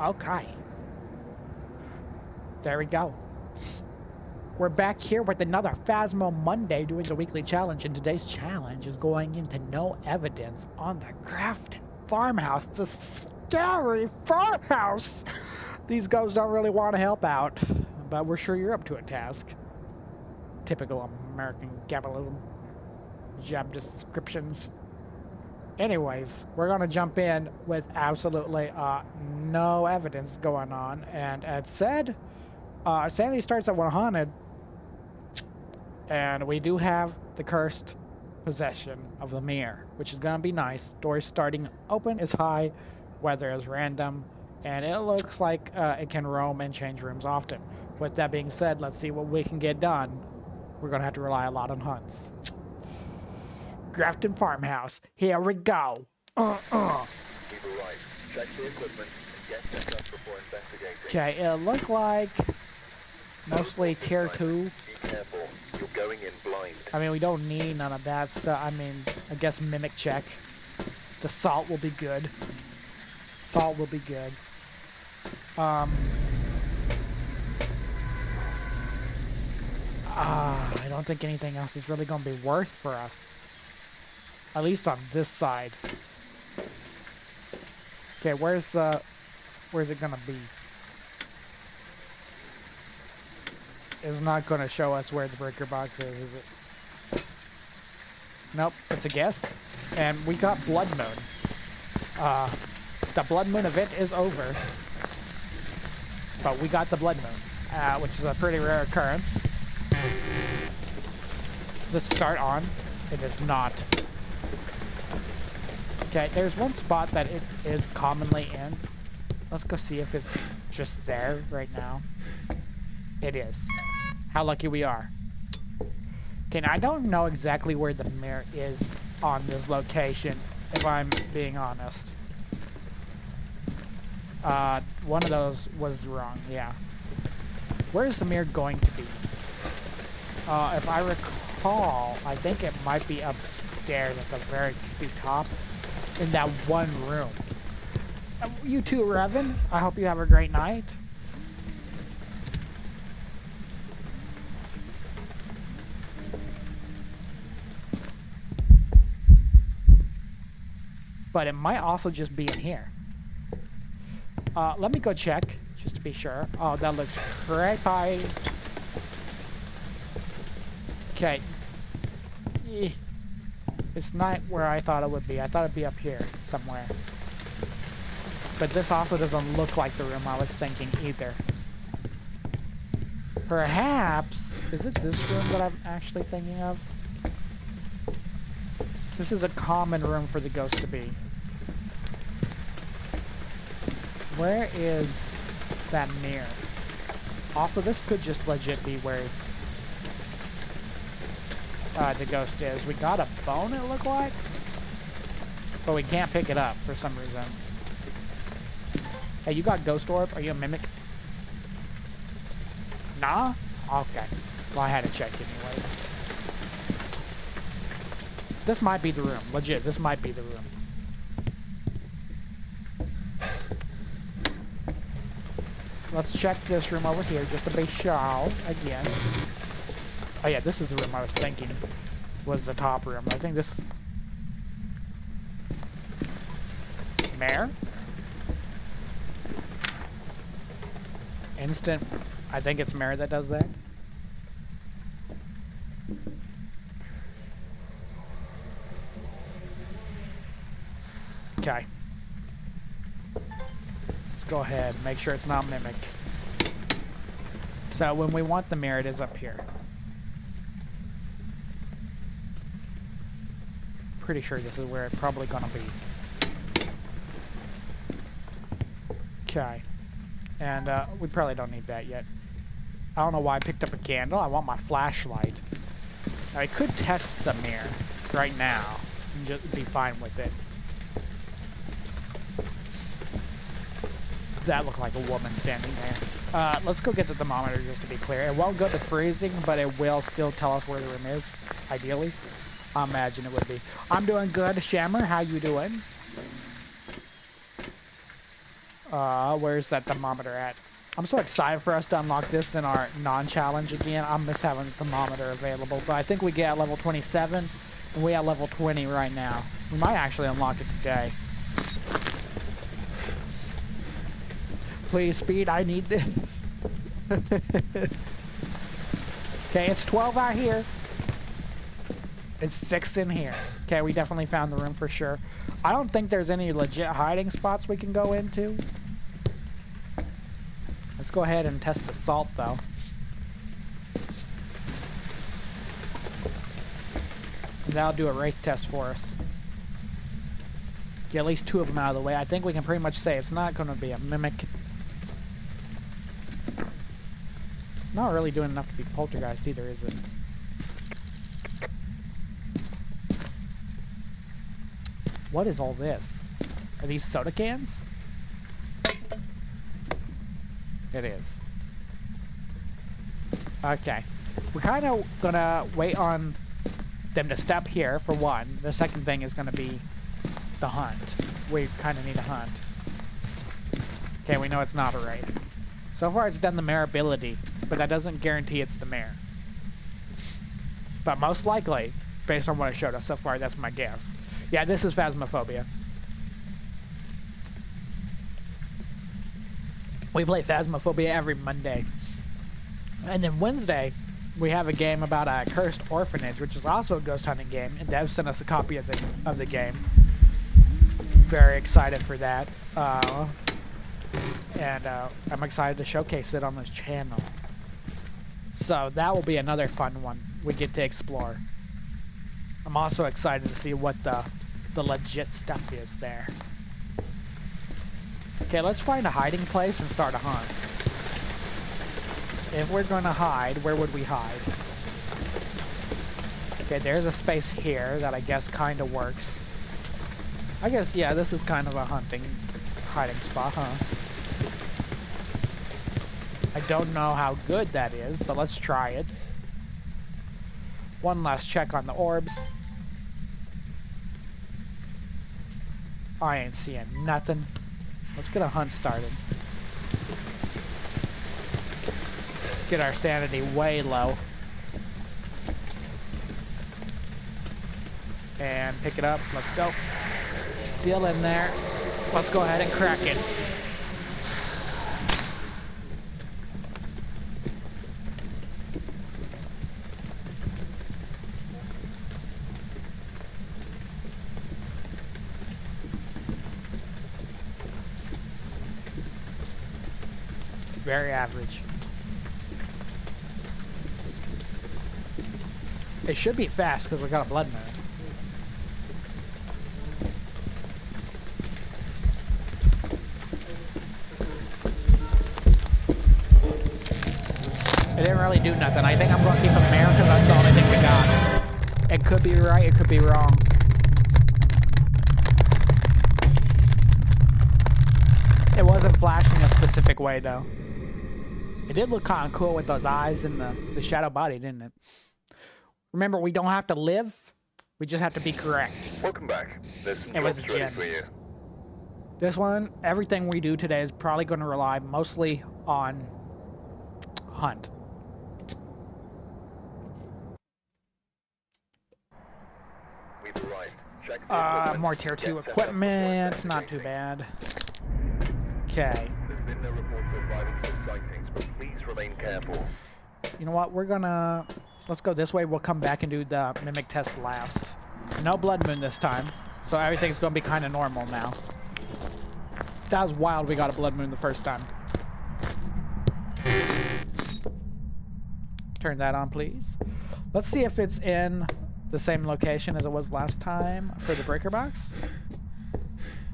Okay. There we go. We're back here with another Phasmo Monday doing the weekly challenge, and today's challenge is going into no evidence on the Grafton farmhouse, the scary farmhouse. These ghosts don't really want to help out, but we're sure you're up to a task. Typical American capitalism. Job descriptions. Anyways, we're gonna jump in with absolutely no evidence going on, and as said, sanity starts at 100, and we do have the cursed possession of the mirror, which is gonna be nice. Doors starting open is high, weather is random, and it looks like it can roam and change rooms often. With that being said, let's see what we can get done. We're gonna have to rely a lot on hunts. Grafton Farmhouse, here we go. We've arrived. Check the equipment and get set up before investigating. Okay, it looked like mostly tier 2. Be careful. You're going in blind. I mean, we don't need none of that stuff. I mean, I guess mimic check. The salt will be good. Salt will be good. I don't think anything else is really going to be worth for us. At least on this side. Okay, where's it gonna be? It's not gonna show us where the breaker box is it? Nope, it's a guess. And we got Blood Moon. The Blood Moon event is over. But we got the Blood Moon, which is a pretty rare occurrence. Does it start on? It is not. Okay, there's one spot that it is commonly in. Let's go see if it's just there right now. It is. How lucky we are. Okay, now I don't know exactly where the mirror is on this location, if I'm being honest. One of those was wrong, yeah. Where is the mirror going to be? If I recall, I think it might be upstairs at the very tippy top. In that one room. You too, Revan. I hope you have a great night. But it might also just be in here. Let me go check, just to be sure. Oh, that looks creepy. Okay. It's not where I thought it would be. I thought it'd be up here somewhere. But this also doesn't look like the room I was thinking either. Perhaps... Is it this room that I'm actually thinking of? This is a common room for the ghost to be. Where is that mirror? Also, this could just legit be where the ghost is. We got a bone, it looked like, but we can't pick it up for some reason. Hey, you got ghost orb? Are you a mimic? Nah? Okay. Well, I had to check anyways. This might be the room. Legit, this might be the room. Let's check this room over here just to be sure again. Oh yeah, this is the room I was thinking was the top room. I think this... Mare? Instant... I think it's Mare that does that. Okay. Let's go ahead and make sure it's not Mimic. So when we want the mirror, it is up here. Pretty sure this is where it's probably gonna be. Okay. And we probably don't need that yet. I don't know why I picked up a candle. I want my flashlight. I could test the mirror right now and just be fine with it. That looked like a woman standing there. Let's go get the thermometer just to be clear. It won't go to freezing, but it will still tell us where the room is, ideally. I imagine it would be. I'm doing good, Shammer. How you doing? Where's that thermometer at? I'm so excited for us to unlock this in our non-challenge again. I miss having the thermometer available, but I think we get at level 27, and we at level 20 right now. We might actually unlock it today. Please, speed, I need this. Okay, it's 12 out here. It's 6 in here. Okay, we definitely found the room for sure. I don't think there's any legit hiding spots we can go into. Let's go ahead and test the salt, though. And that'll do a wraith test for us. Get at least 2 of them out of the way. I think we can pretty much say it's not going to be a mimic. It's not really doing enough to be poltergeist either, is it? What is all this? Are these soda cans? It is. Okay. We're kind of gonna wait on them to step here, for one. The second thing is gonna be the hunt. We kind of need a hunt. Okay, we know it's not a wraith. So far it's done the mare ability, but that doesn't guarantee it's the mare. But most likely, based on what it showed us so far, that's my guess. Yeah, this is Phasmophobia. We play Phasmophobia every Monday. And then Wednesday, we have a game about a cursed orphanage, which is also a ghost hunting game. And Dev sent us a copy of the game. Very excited for that. And I'm excited to showcase it on this channel. So that will be another fun one we get to explore. I'm also excited to see what the legit stuff is there. Okay, let's find a hiding place and start a hunt. If we're going to hide, where would we hide? Okay, there's a space here that I guess kind of works. I guess, yeah, this is kind of a hiding spot, huh? I don't know how good that is, but let's try it. One last check on the orbs. I ain't seeing nothing. Let's get a hunt started. Get our sanity way low. And pick it up. Let's go. Still in there. Let's go ahead and crack it. Very average. It should be fast because we got a blood moon. It didn't really do nothing. I think I'm going to keep a mare because that's the only thing we got. It could be right, it could be wrong. It wasn't flashing a specific way though. It did look kind of cool with those eyes and the shadow body, didn't it? Remember, we don't have to live. We just have to be correct. Welcome back. There's some It was a jobs ready gem. for you. This one, everything we do today is probably going to rely mostly on hunt. We've arrived. Check the equipment. More tier 2 Get set up equipment. before Not too investigating. bad. Okay. There's been no reports of violence or sightings, but please remain careful. You know what? We're gonna... Let's go this way. We'll come back and do the mimic test last. No blood moon this time. So everything's gonna be kind of normal now. That was wild we got a blood moon the first time. Turn that on, please. Let's see if it's in the same location as it was last time for the breaker box.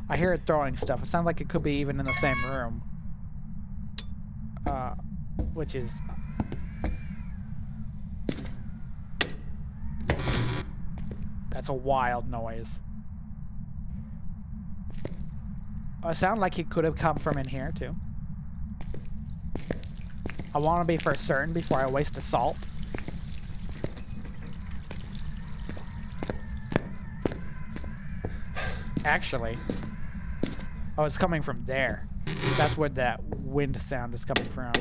I hear it throwing stuff. It sounds like it could be even in the same room. Which is... That's a wild noise. It sounded like it could have come from in here, too. I want to be for certain before I waste assault. Actually... Oh, it's coming from there. That's where that wind sound is coming from.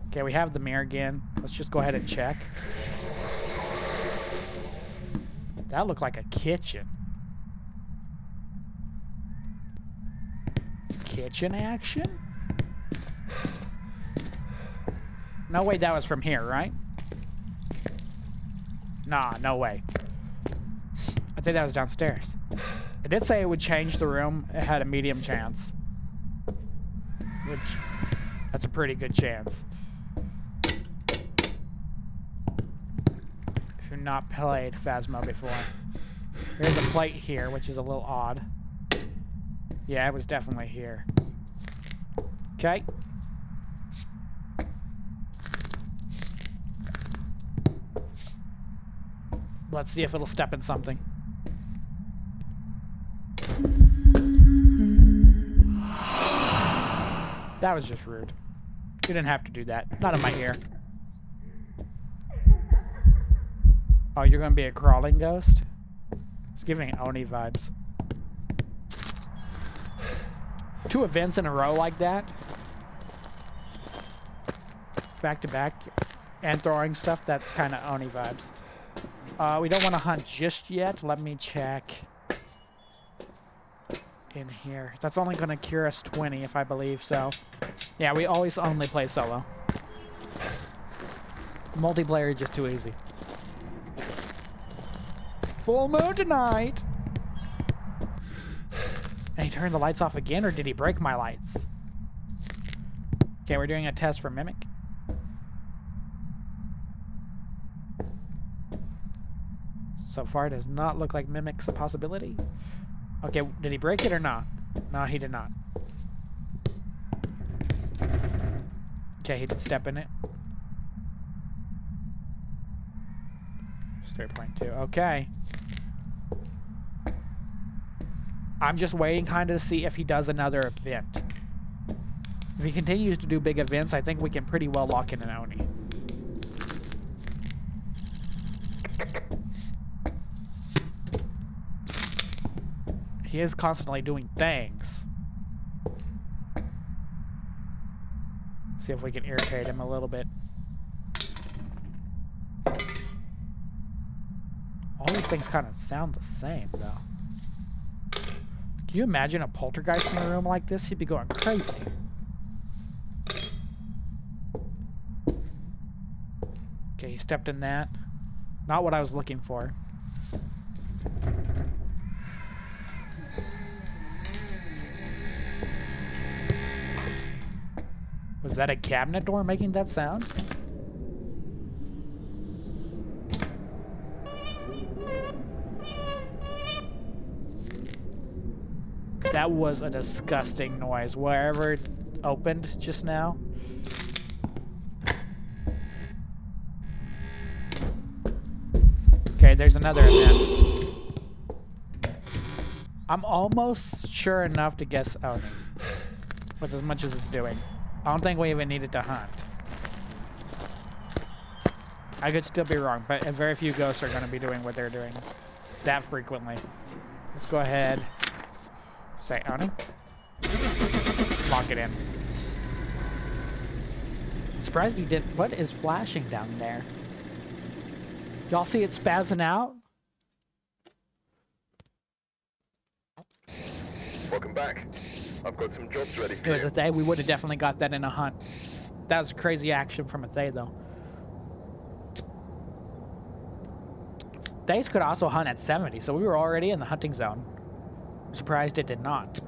Okay, we have the mirror again. Let's just go ahead and check. That looked like a kitchen. Kitchen action? No way that was from here, right? Nah, no way. I think that was downstairs. It did say it would change the room. It had a medium chance. Which, that's a pretty good chance. If you've not played Phasmo before. There's a plate here, which is a little odd. Yeah, it was definitely here. Okay. Let's see if it'll step in something. That was just rude. You didn't have to do that. Not in my ear. Oh, you're gonna be a crawling ghost? It's giving Oni vibes. 2 events in a row like that. Back to back. And throwing stuff, that's kind of Oni vibes. We don't want to hunt just yet. Let me check in here. That's only going to cure us 20 if I believe so. Yeah, we always only play solo. Multiplayer is just too easy. Full moon tonight! And he turned the lights off again, or did he break my lights? Okay, we're doing a test for Mimic. So far, it does not look like Mimic's a possibility. Okay, did he break it or not? No, he did not. Okay, he did step in it. 3.2. Okay. I'm just waiting kind of to see if he does another event. If he continues to do big events, I think we can pretty well lock in an Oni. He is constantly doing things. See if we can irritate him a little bit. All these things kind of sound the same, though. Can you imagine a poltergeist in a room like this? He'd be going crazy. Okay, he stepped in that. Not what I was looking for. Was that a cabinet door making that sound? That was a disgusting noise. Wherever it opened just now. Okay, there's another event. I'm almost sure enough to guess Oni. With as much as it's doing. I don't think we even needed to hunt. I could still be wrong, but very few ghosts are going to be doing what they're doing that frequently. Let's go ahead. Say Oni. Lock it in. Surprised he didn't. What is flashing down there? Y'all see it spazzing out? Welcome back. I've got some jobs ready for It was you. a Thay. We would have definitely got that in a hunt. That was crazy action from a Thay, though. Thays could also hunt at 70, so we were already in the hunting zone. I'm surprised it did not.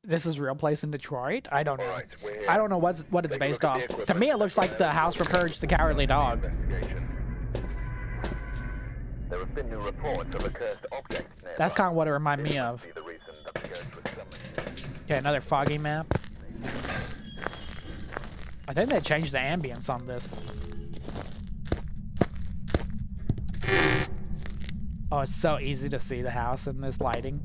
This is a real place in Detroit? I don't know. Alright, we're here. I don't know what it's Take a based look at off. the To equipment. me, it looks like the house from Purge the Cowardly Dog. Investigation. There have been new reports of a cursed object nearby. That's kind of what it reminded me This of. must be the reason that the ghost was summoned. Okay, another foggy map. I think they changed the ambience on this. Oh, it's so easy to see the house in this lighting.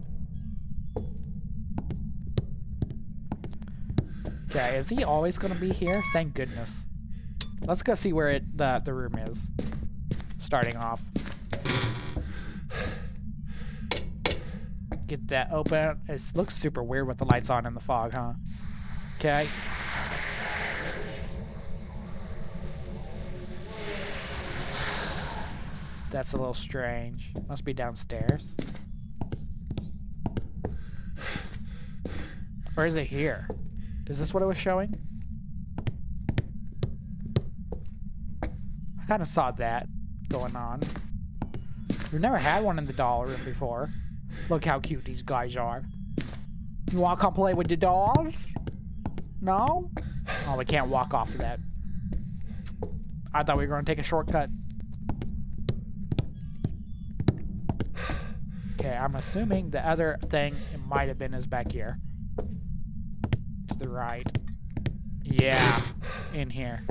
Okay, is he always going to be here? Thank goodness. Let's go see where the room is. Starting off. Get that open. It looks super weird with the lights on in the fog, huh? Okay. That's a little strange. Must be downstairs. Or is it here? Is this what it was showing? I kind of saw that going on. We've never had one in the doll room before. Look how cute these guys are. You want to come play with the dolls? No? Oh, we can't walk off of that. I thought we were going to take a shortcut. Okay, I'm assuming the other thing it might have been is back here. To the right. Yeah, in here.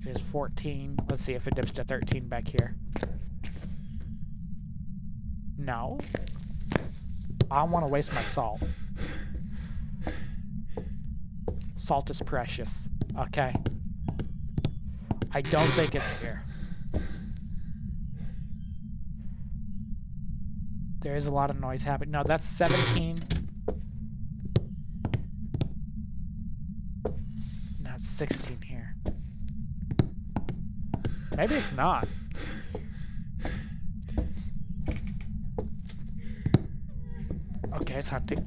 It is 14. Let's see if it dips to 13 back here. No. I don't want to waste my salt. Salt is precious. Okay. I don't think it's here. There is a lot of noise happening. No, that's 17. No, it's 16 here. Maybe it's not. Okay, it's hunting.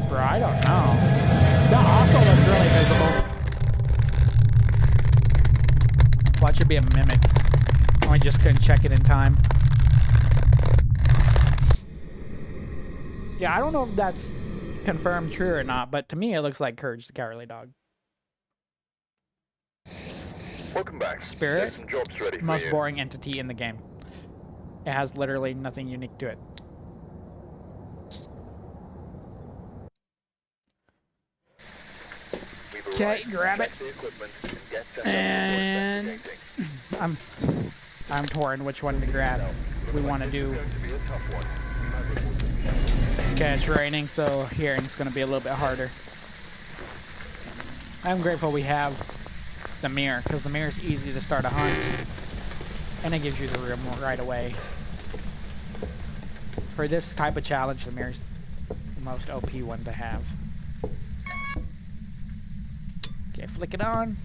Bro, I don't know. That also looks really visible. Well, it should be a mimic. I just couldn't check it in time. Yeah, I don't know if that's confirmed true or not, but to me it looks like Courage the Cowardly Dog. Welcome back. Spirit, There's some jobs ready for most you. boring entity in the game. It has literally nothing unique to it. We've Okay, arrived. grab it. Check the equipment and get set up for And investigating. I'm torn which one to grab. We want to do. It's going to be a tough one. Okay, it's raining, so hearing's going to be a little bit harder. I'm grateful we have the mirror, because the mirror is easy to start a hunt, and it gives you the room right away. For this type of challenge, the mirror's the most OP one to have. Okay, flick it on.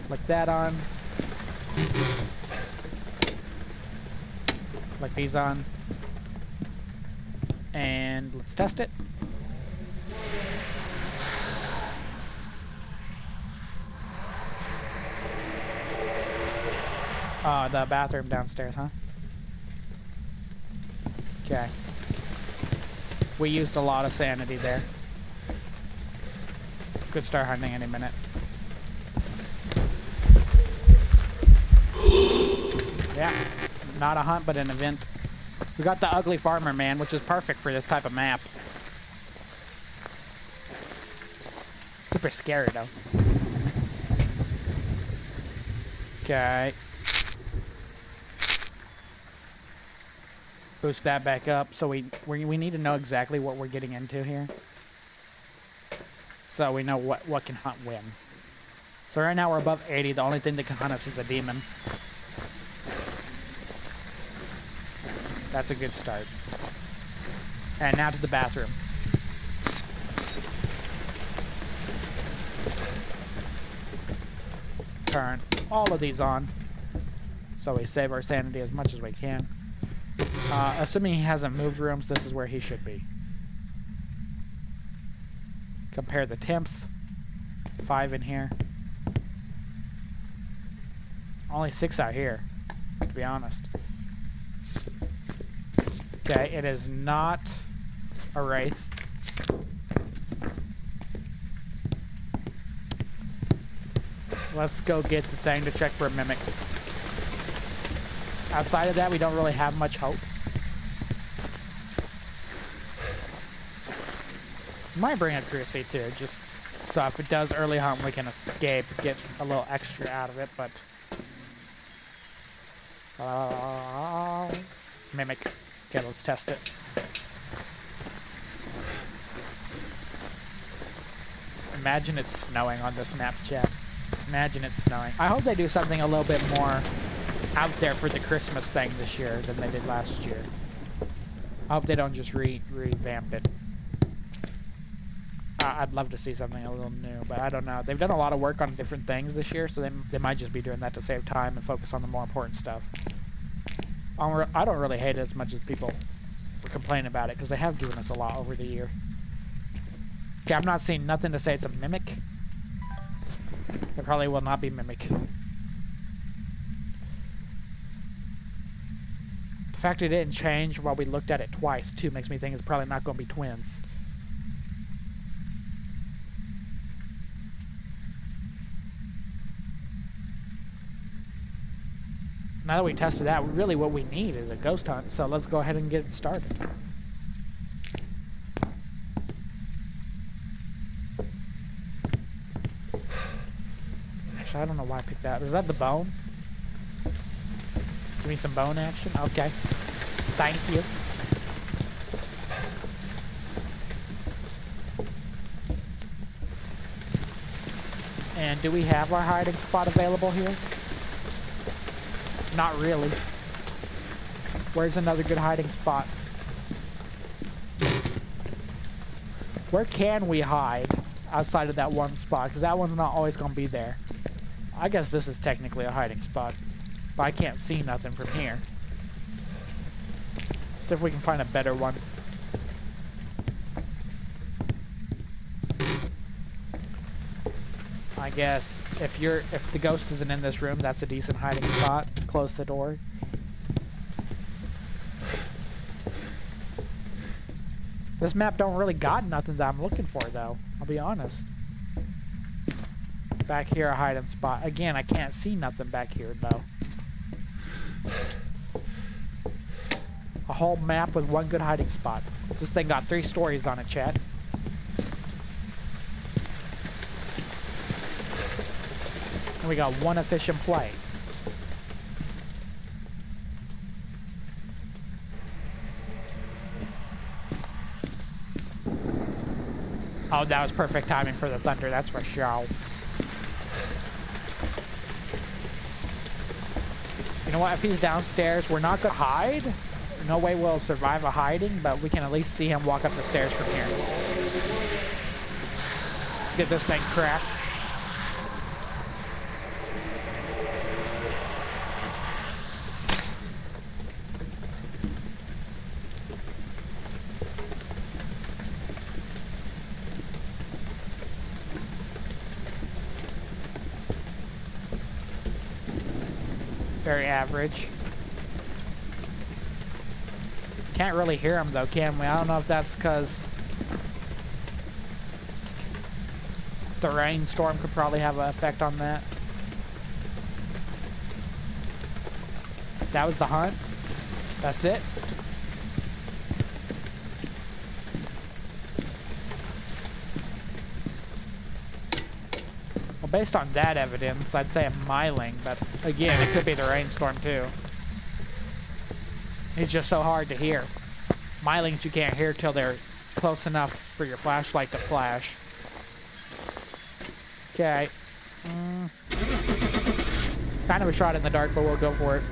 Flick that on. Flick these on. And let's test it. The bathroom downstairs, huh? Okay. We used a lot of sanity there. Could start hunting any minute. Yeah, not a hunt, but an event. We got the ugly farmer man, which is perfect for this type of map. Super scary though. Okay. Boost that back up, so we need to know exactly what we're getting into here, so we know what can hunt when. So right now we're above 80. The only thing that can hunt us is a demon. That's a good start. And now to the bathroom. Turn all of these on, so we save our sanity as much as we can. Assuming he hasn't moved rooms, this is where he should be. Compare the temps. 5 in here. Only 6 out here, to be honest. Okay, it is not a wraith. Let's go get the thing to check for a mimic. Outside of that, we don't really have much hope. Might bring accuracy too, just So if it does early hunt, we can escape, get a little extra out of it, but... Mimic. Okay, let's test it. Imagine it's snowing on this map, chat. Imagine it's snowing. I hope they do something a little bit more out there for the Christmas thing this year than they did last year. I hope they don't just revamp it. I'd love to see something a little new, but I don't know. They've done a lot of work on different things this year, so they might just be doing that to save time and focus on the more important stuff. I don't really hate it as much as people were complaining about it, because they have given us a lot over the year. Okay, I'm not seeing nothing to say it's a mimic. It probably will not be mimic. The fact it didn't change while we looked at it twice, too, makes me think it's probably not going to be twins. Now that we tested that, really what we need is a ghost hunt, so let's go ahead and get it started. Actually, I don't know why I picked that. Was that the bone? Give me some bone action? Okay. Thank you. And do we have our hiding spot available here? Not really. Where's another good hiding spot? Where can we hide outside of that one spot? Because that one's not always going to be there. I guess this is technically a hiding spot. But I can't see nothing from here. See if we can find a better one. I guess if the ghost isn't in this room, that's a decent hiding spot. Close the door. This map don't really got nothing that I'm looking for, though. I'll be honest. Back here, a hiding spot. Again, I can't see nothing back here, though. A whole map with one good hiding spot. This thing got 3 stories on it, chat. And we got 1 efficient play. Oh, that was perfect timing for the thunder, that's for sure. You know what, if he's downstairs, we're not gonna hide. No way we'll survive a hiding, but we can at least see him walk up the stairs from here. Let's get this thing cracked. Very average. Can't really hear him though, can we? I don't know if that's because the rainstorm could probably have an effect on that. That was the hunt. That's it. Well, based on that evidence, I'd say a miling, but again, it could be the rainstorm too. It's just so hard to hear. Milings you can't hear till they're close enough for your flashlight to flash. Okay. Kind of a shot in the dark, but we'll go for it.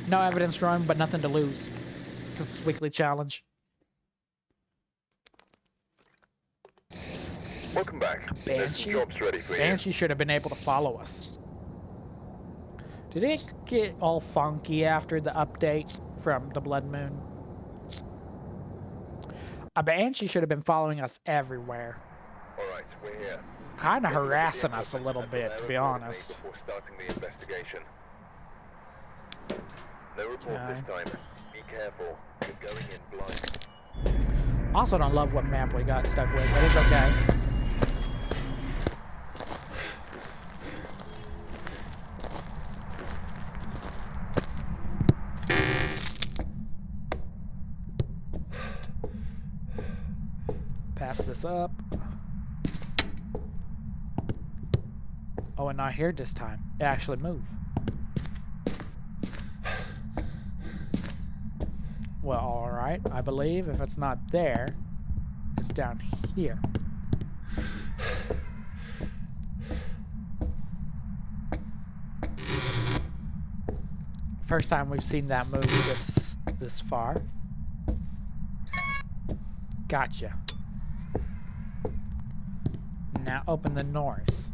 No evidence run, but nothing to lose. Because it's a weekly challenge. Welcome back. There's some Banshee? jobs ready for you. Banshee should have been able to follow us. Did it get all funky after the update from the Blood Moon? A Banshee should have been following us everywhere. Alright, we're here. Kind of harassing us a little bit, to be honest. Before starting the investigation. No report Okay. this time. Be careful. You're going in blind. Also don't love what map we got stuck with, but it's okay. Pass this up. Oh, and not here this time. It actually moved. Well, alright. I believe if it's not there, it's down here. First time we've seen that move this far. Gotcha. Now open the doors.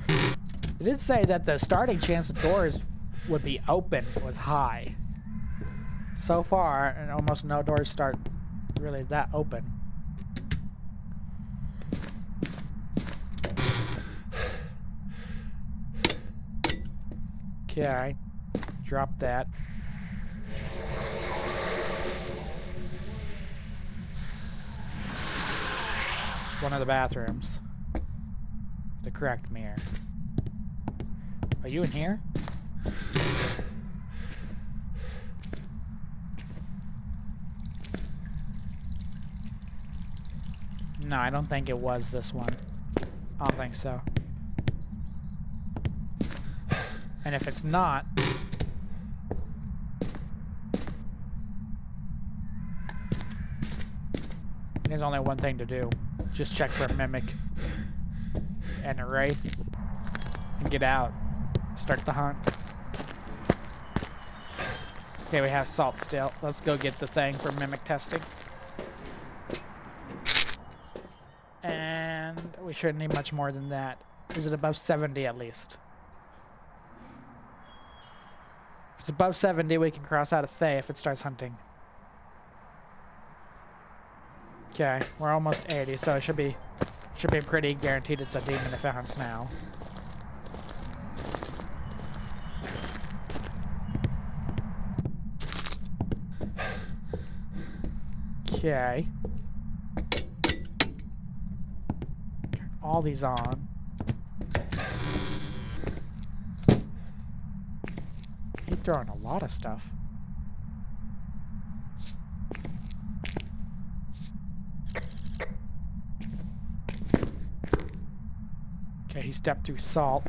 It did say that the starting chance of doors would be open was high. So far, and almost no doors start really that open. Okay, drop that. One of the bathrooms. The correct mirror. Are you in here? No, I don't think it was this one. I don't think so. And if it's not, there's only one thing to do. Just check for a mimic and a wraith and get out. Start the hunt. Okay, we have salt still. Let's go get the thing for mimic testing. And we shouldn't need much more than that. Is it above 70 at least? If it's above 70, we can cross out a Thay if it starts hunting. Okay, we're almost 80, so it should be pretty guaranteed it's a demon if it hunts now. Okay. Turn all these on. He's throwing a lot of stuff. Okay, he stepped through salt.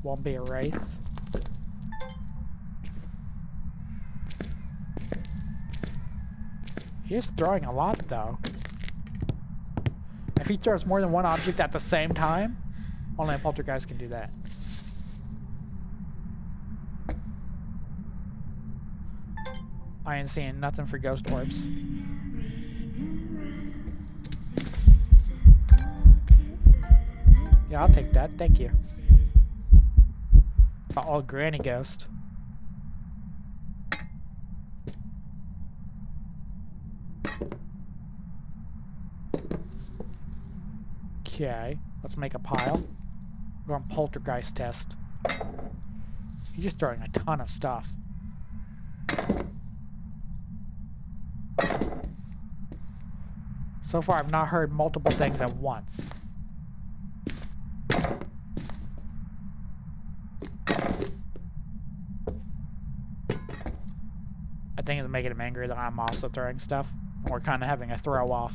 Won't be a wraith. He is throwing a lot, though. If he throws more than one object at the same time, only a poltergeist can do that. I ain't seeing nothing for ghost orbs. Yeah, I'll take that. Thank you. Oh, granny ghost. Okay, let's make a pile. We're going poltergeist test. He's just throwing a ton of stuff. So far, I've not heard multiple things at once. I think it's making him angry that I'm also throwing stuff. We're kind of having a throw off.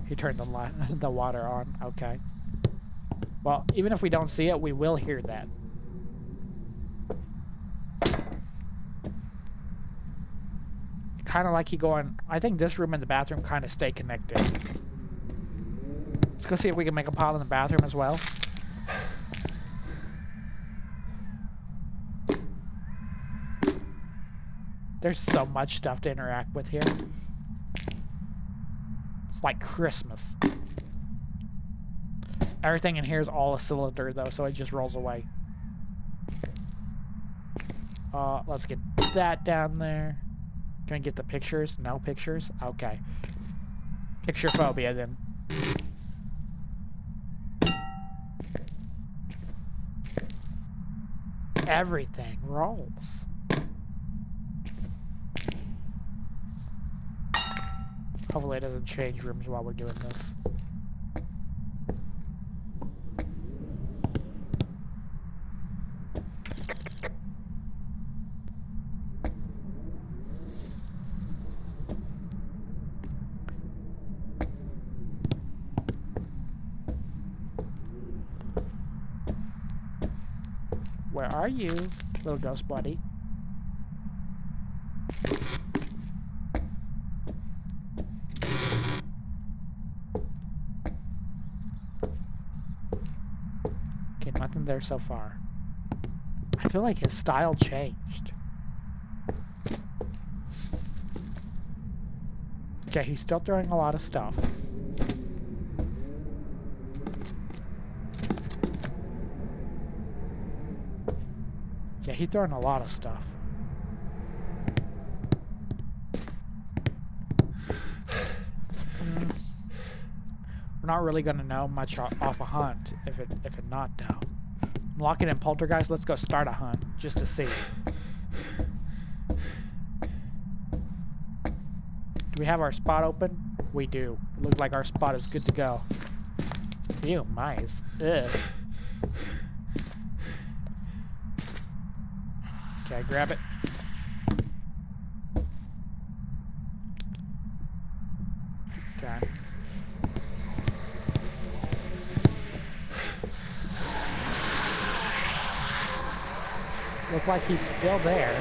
He turned the water on. Okay. Well, even if we don't see it, we will hear that. Kind of like he going... I think this room and the bathroom kind of stay connected. Let's go see if we can make a pile in the bathroom as well. There's so much stuff to interact with here. It's like Christmas. Everything in here is all a cylinder, though, so it just rolls away. Let's get that down there. Can I get the pictures? No pictures? Okay. Picture phobia, then. Everything rolls. Hopefully it doesn't change rooms while we're doing this. Where are you, little ghost buddy? Okay, nothing there so far. I feel like his style changed. Okay, he's still throwing a lot of stuff. Yeah, he's throwing a lot of stuff. We're not really gonna know much off a hunt if it not though. I'm locking in poltergeist. Let's go start a hunt just to see. Do we have our spot open? We do. It looks like our spot is good to go. Ew, mice. Ugh. Okay, grab it. Okay. Looks like he's still there.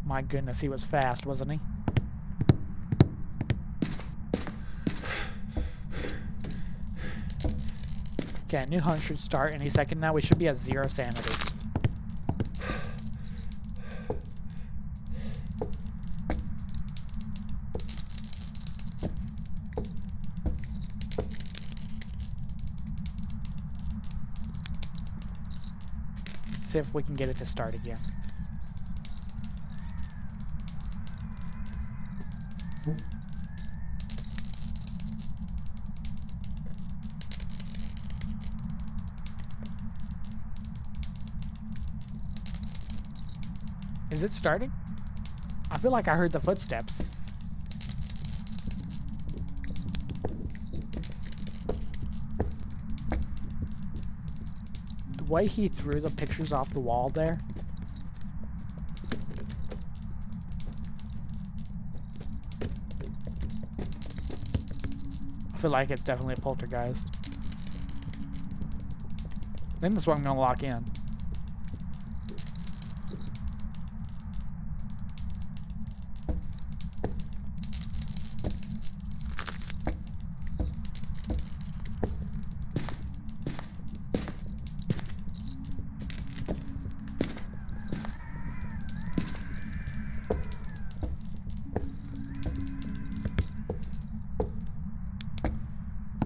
My goodness, he was fast, wasn't he? Okay, new hunt should start any second now. We should be at 0 sanity. Let's see if we can get it to start again. Is it starting? I feel like I heard the footsteps. The way he threw the pictures off the wall there. I feel like it's definitely a poltergeist. Then this one I'm gonna lock in.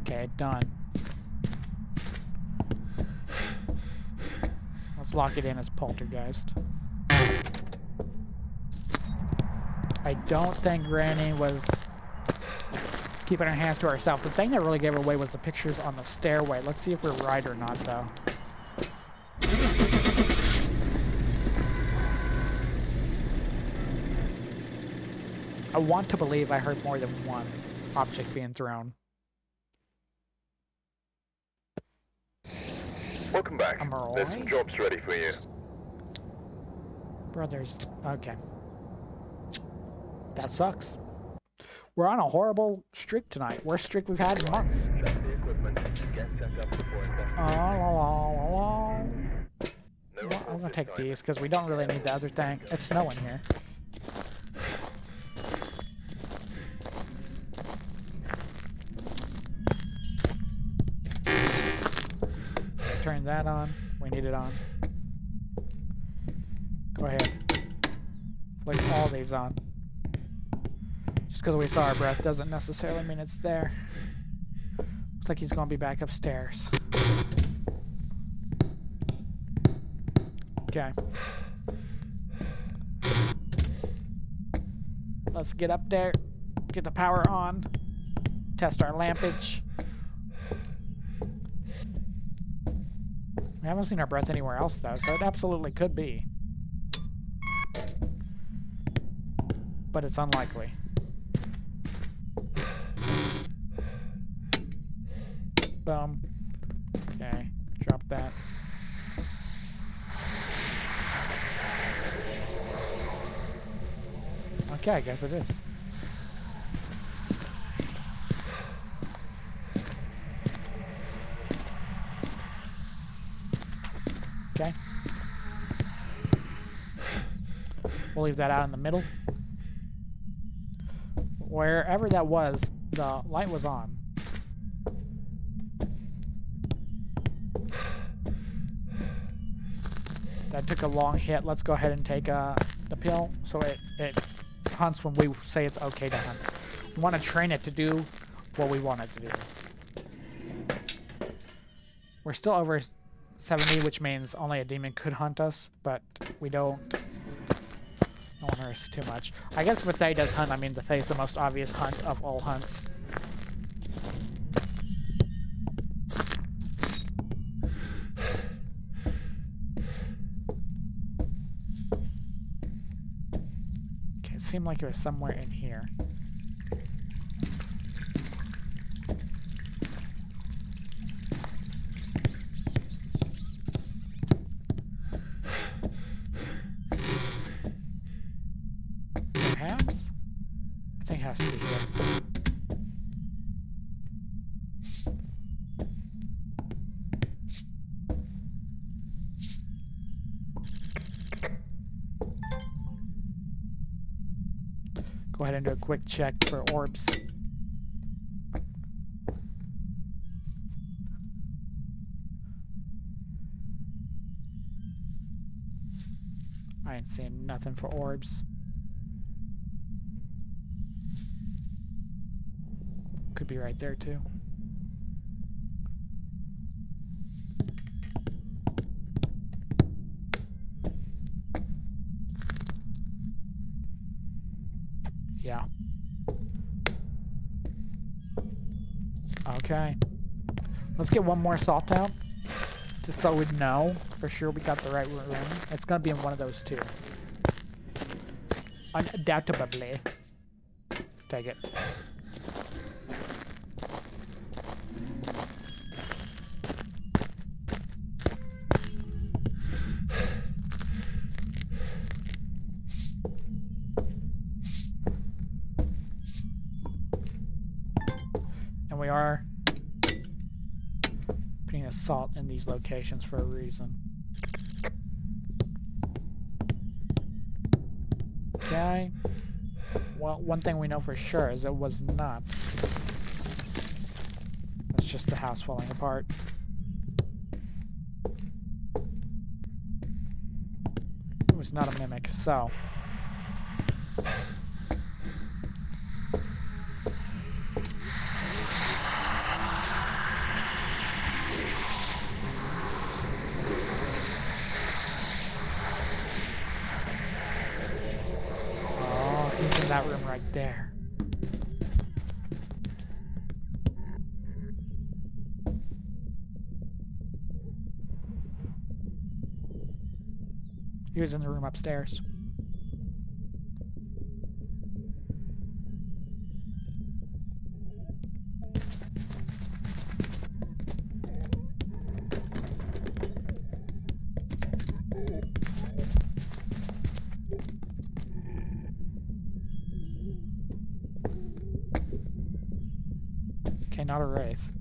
Okay, done. Let's lock it in as poltergeist. I don't think Granny was keeping her hands to herself. The thing that really gave her away was the pictures on the stairway. Let's see if we're right or not, though. I want to believe I heard more than one object being thrown. Welcome back. I'm all There's right. some jobs ready for you. Brothers. Okay. That sucks. We're on a horrible streak tonight. Worst streak we've had in months. Check the equipment and get set up before investigation. No I'm gonna reports take this time. these because we don't really need the other thing. It's snowing here. Turn that on. We need it on. Go ahead. Flick all these on. Just because we saw our breath doesn't necessarily mean it's there. Looks like he's gonna be back upstairs. Okay. Let's get up there. Get the power on. Test our lampage. We haven't seen our breath anywhere else though, so it absolutely could be. But it's unlikely. Boom. Okay, drop that. Okay, I guess it is. Okay. We'll leave that out in the middle. Wherever that was, the light was on. That took a long hit. Let's go ahead and take the pill so it hunts when we say it's okay to hunt. We want to train it to do what we want it to do. We're still over 70, which means only a demon could hunt us, but we don't want to risk too much. I guess if Thay does hunt, I mean the Thay is the most obvious hunt of all hunts. Okay, it seemed like it was somewhere in here. Perhaps? I think it has to be here. Go ahead and do a quick check for orbs. I ain't seeing nothing for orbs. Could be right there too. Yeah. Okay. Let's get one more assault out. Just so we know for sure we got the right room. It's gonna be in one of those two. Undoubtedly. Take it. And we are putting assault in these locations for a reason. Okay. Well, one thing we know for sure is it was not. It's just the house falling apart. It was not a mimic, so. He's in that room right there. He was in the room upstairs. Okay, not a wraith.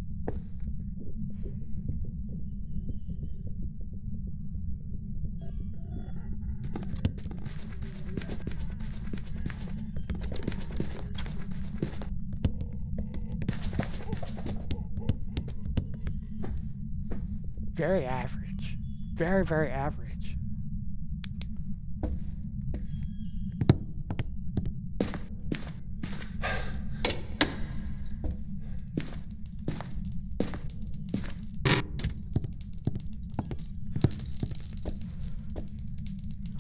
Very average. Very, very average.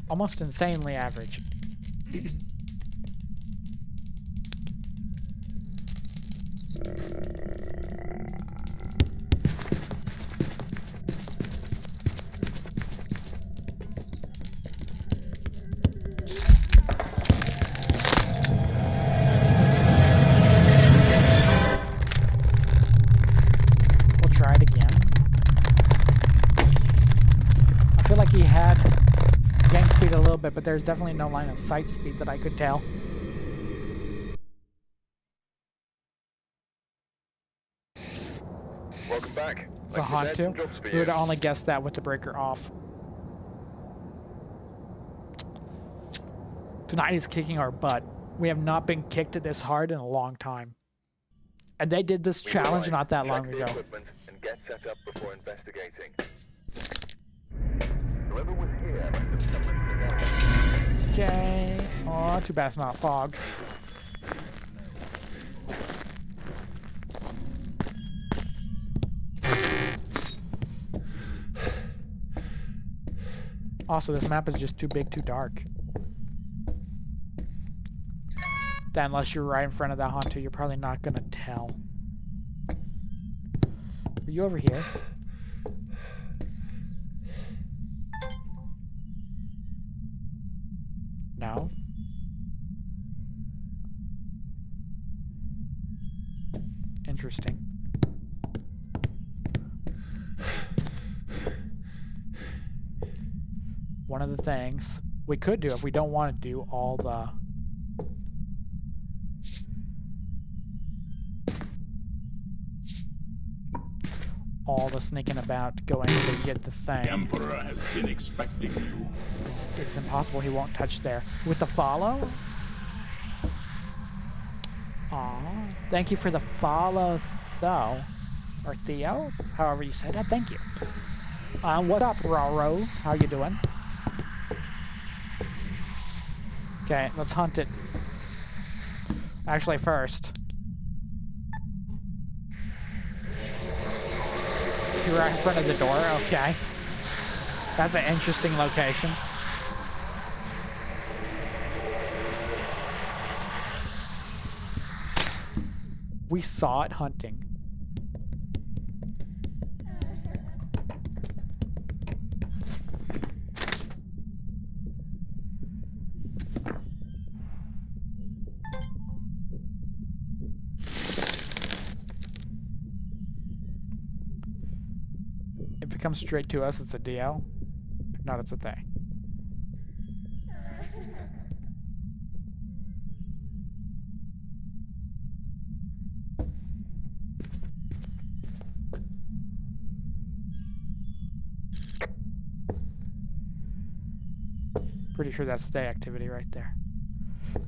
Almost insanely average. We'll try. there's definitely no line of sight speed that I could tell. Welcome back. It's a haunt too. Who would only guess that with the breaker off? Tonight is kicking our butt. We have not been kicked this hard in a long time. And they did this challenge not that long ago. And get set up before investigating. Whoever was here must have summoned the Okay. Oh, too bad it's not fog. Also, this map is just too big, too dark. Then, unless you're right in front of that Hantu, you're probably not gonna tell. Are you over here? No. Interesting. One of the things we could do if we don't want to do all the sneaking about going to get the thing. The Emperor has been expecting you. It's impossible he won't touch there. With the follow? Aw, thank you for the follow, though. Or Theo, however you say that. Thank you. What up, Roro? How you doing? Okay, let's hunt it. Actually, first. You're right in front of the door? Okay. That's an interesting location. We saw it hunting. If it comes straight to us, it's a DL. If not, it's a they. Pretty sure that's the activity right there.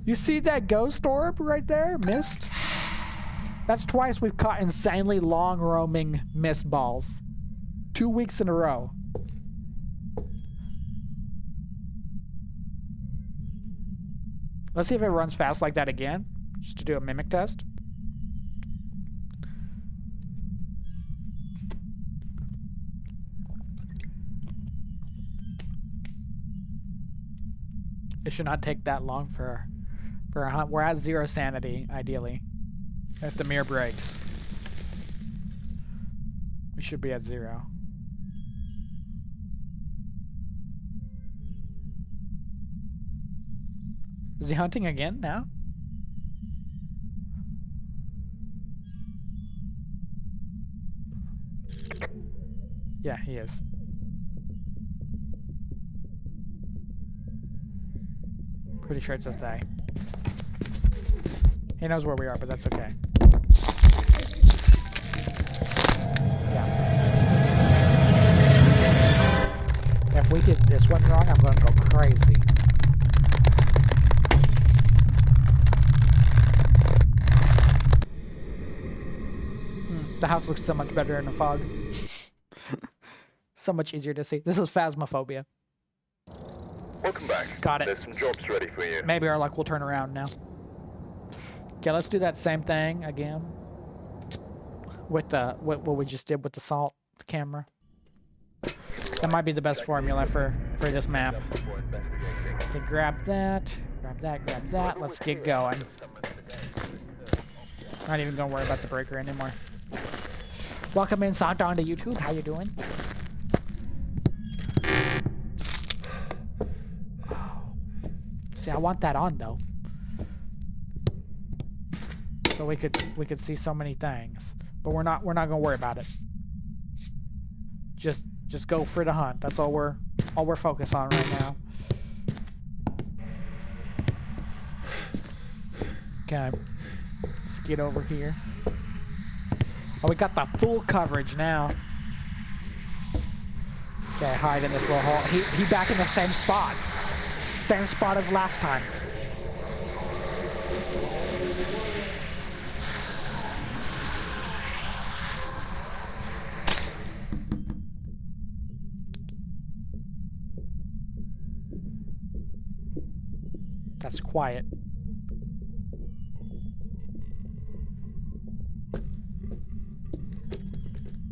You see that ghost orb right there? Mist? That's twice we've caught insanely long roaming mist balls. 2 weeks in a row. Let's see if it runs fast like that again, just to do a mimic test. It should not take that long for a hunt. We're at 0 sanity, ideally. If the mirror breaks, we should be at 0. Is he hunting again now? Yeah, he is. Pretty sure it's a they. He knows where we are, but that's okay. Yeah. If we get this one wrong, I'm gonna go crazy. The house looks so much better in the fog. So much easier to see. This is Phasmophobia. Welcome back. Got it. There's some jobs ready for you. Maybe our luck will turn around now. Okay, let's do that same thing again. With the what we just did with the salt camera. That might be the best formula for this map. Okay, grab that, grab that, grab that. Let's get going. Not even gonna worry about the breaker anymore. Welcome in, Santa, onto YouTube. How you doing? Oh. See, I want that on though, so we could see so many things. But we're not gonna worry about it. Just go for the hunt. That's all we're focused on right now. Okay. Let's get over here. Oh, we got the full coverage now. Okay, hide in this little hole. He back in the same spot. Same spot as last time. That's quiet.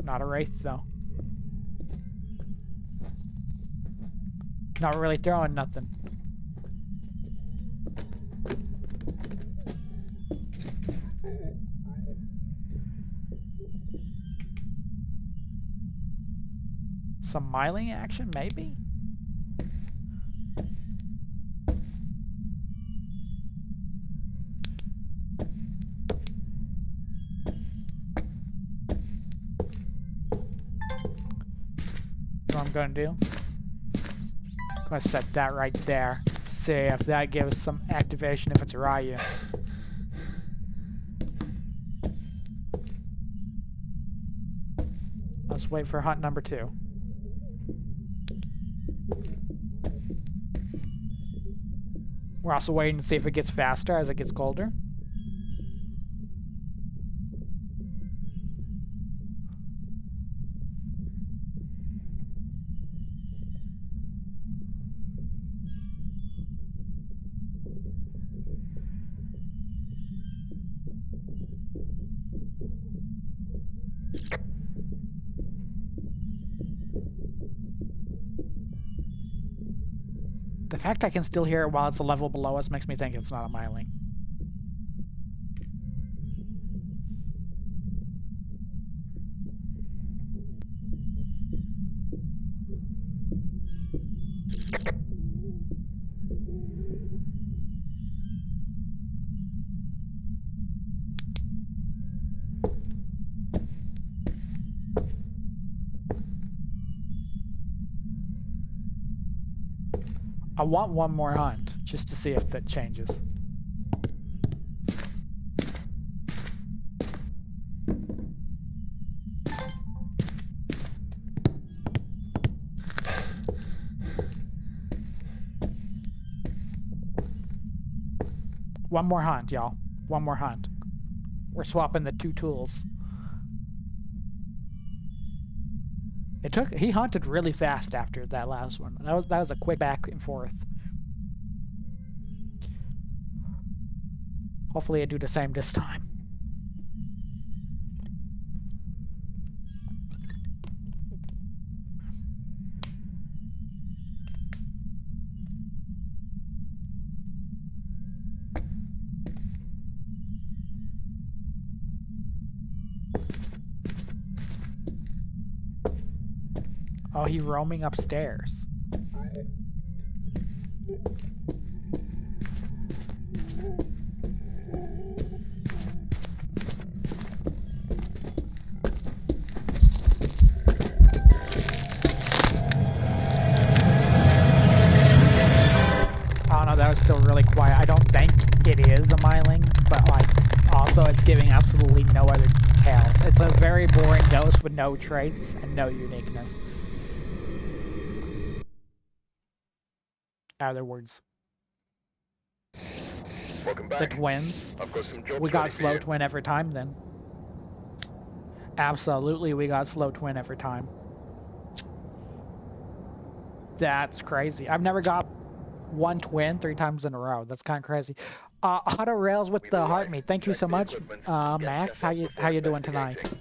Not a wraith, though. Not really throwing nothing. Some miling action, maybe? What I'm gonna do? I'm gonna set that right there. See if that gives some activation if it's Ryu. Let's wait for hunt number 2. We're also waiting to see if it gets faster as it gets colder. The fact I can still hear it while it's a level below us makes me think it's not a miling. I want one more hunt, just to see if that changes. One more hunt, y'all. One more hunt. We're swapping the 2 tools. He hunted really fast after that last one. That was a quick back and forth. Hopefully I do the same this time. Oh, he's roaming upstairs. Oh no, that was still really quiet. I don't think it is a miling, but like, also it's giving absolutely no other details. It's a very boring ghost with no traits and no uniqueness. Other words. Welcome back. The twins. I've got some jobs We got ready for slow you. twin every time then. Absolutely, we got slow twin every time. That's crazy. I've never got one twin 3 times in a row. That's kind of crazy. Auto Rails with the heart meat. Thank you so much, Max. How you doing tonight?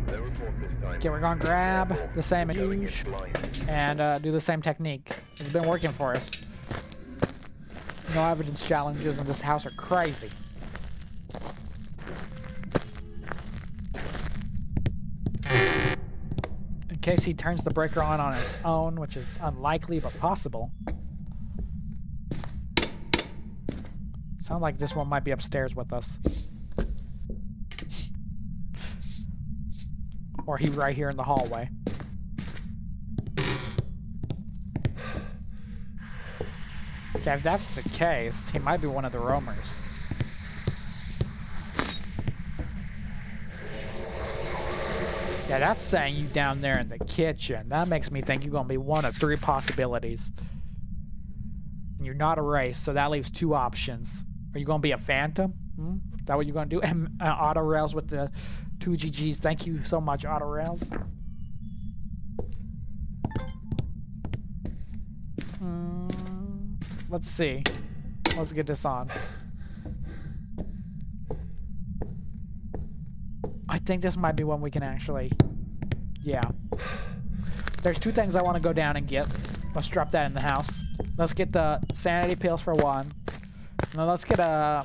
No report this time. Okay, we're gonna grab the same as usual and do the same technique. It's been working for us. No evidence challenges in this house are crazy. In case he turns the breaker on his own, which is unlikely but possible. Sounds like this one might be upstairs with us. Or he right here in the hallway. Okay, if that's the case, he might be one of the roamers. Yeah, that's saying you down there in the kitchen. That makes me think you're gonna be one of 3 possibilities. And you're not a race, so that leaves 2 options. Are you gonna be a phantom? Is that what you're gonna do? And Auto Rails with the 2 GGs. Thank you so much, Auto Rails. Let's see. Let's get this on. I think this might be one we can actually... Yeah. There's 2 things I want to go down and get. Let's drop that in the house. Let's get the sanity pills for 1. And then let's get a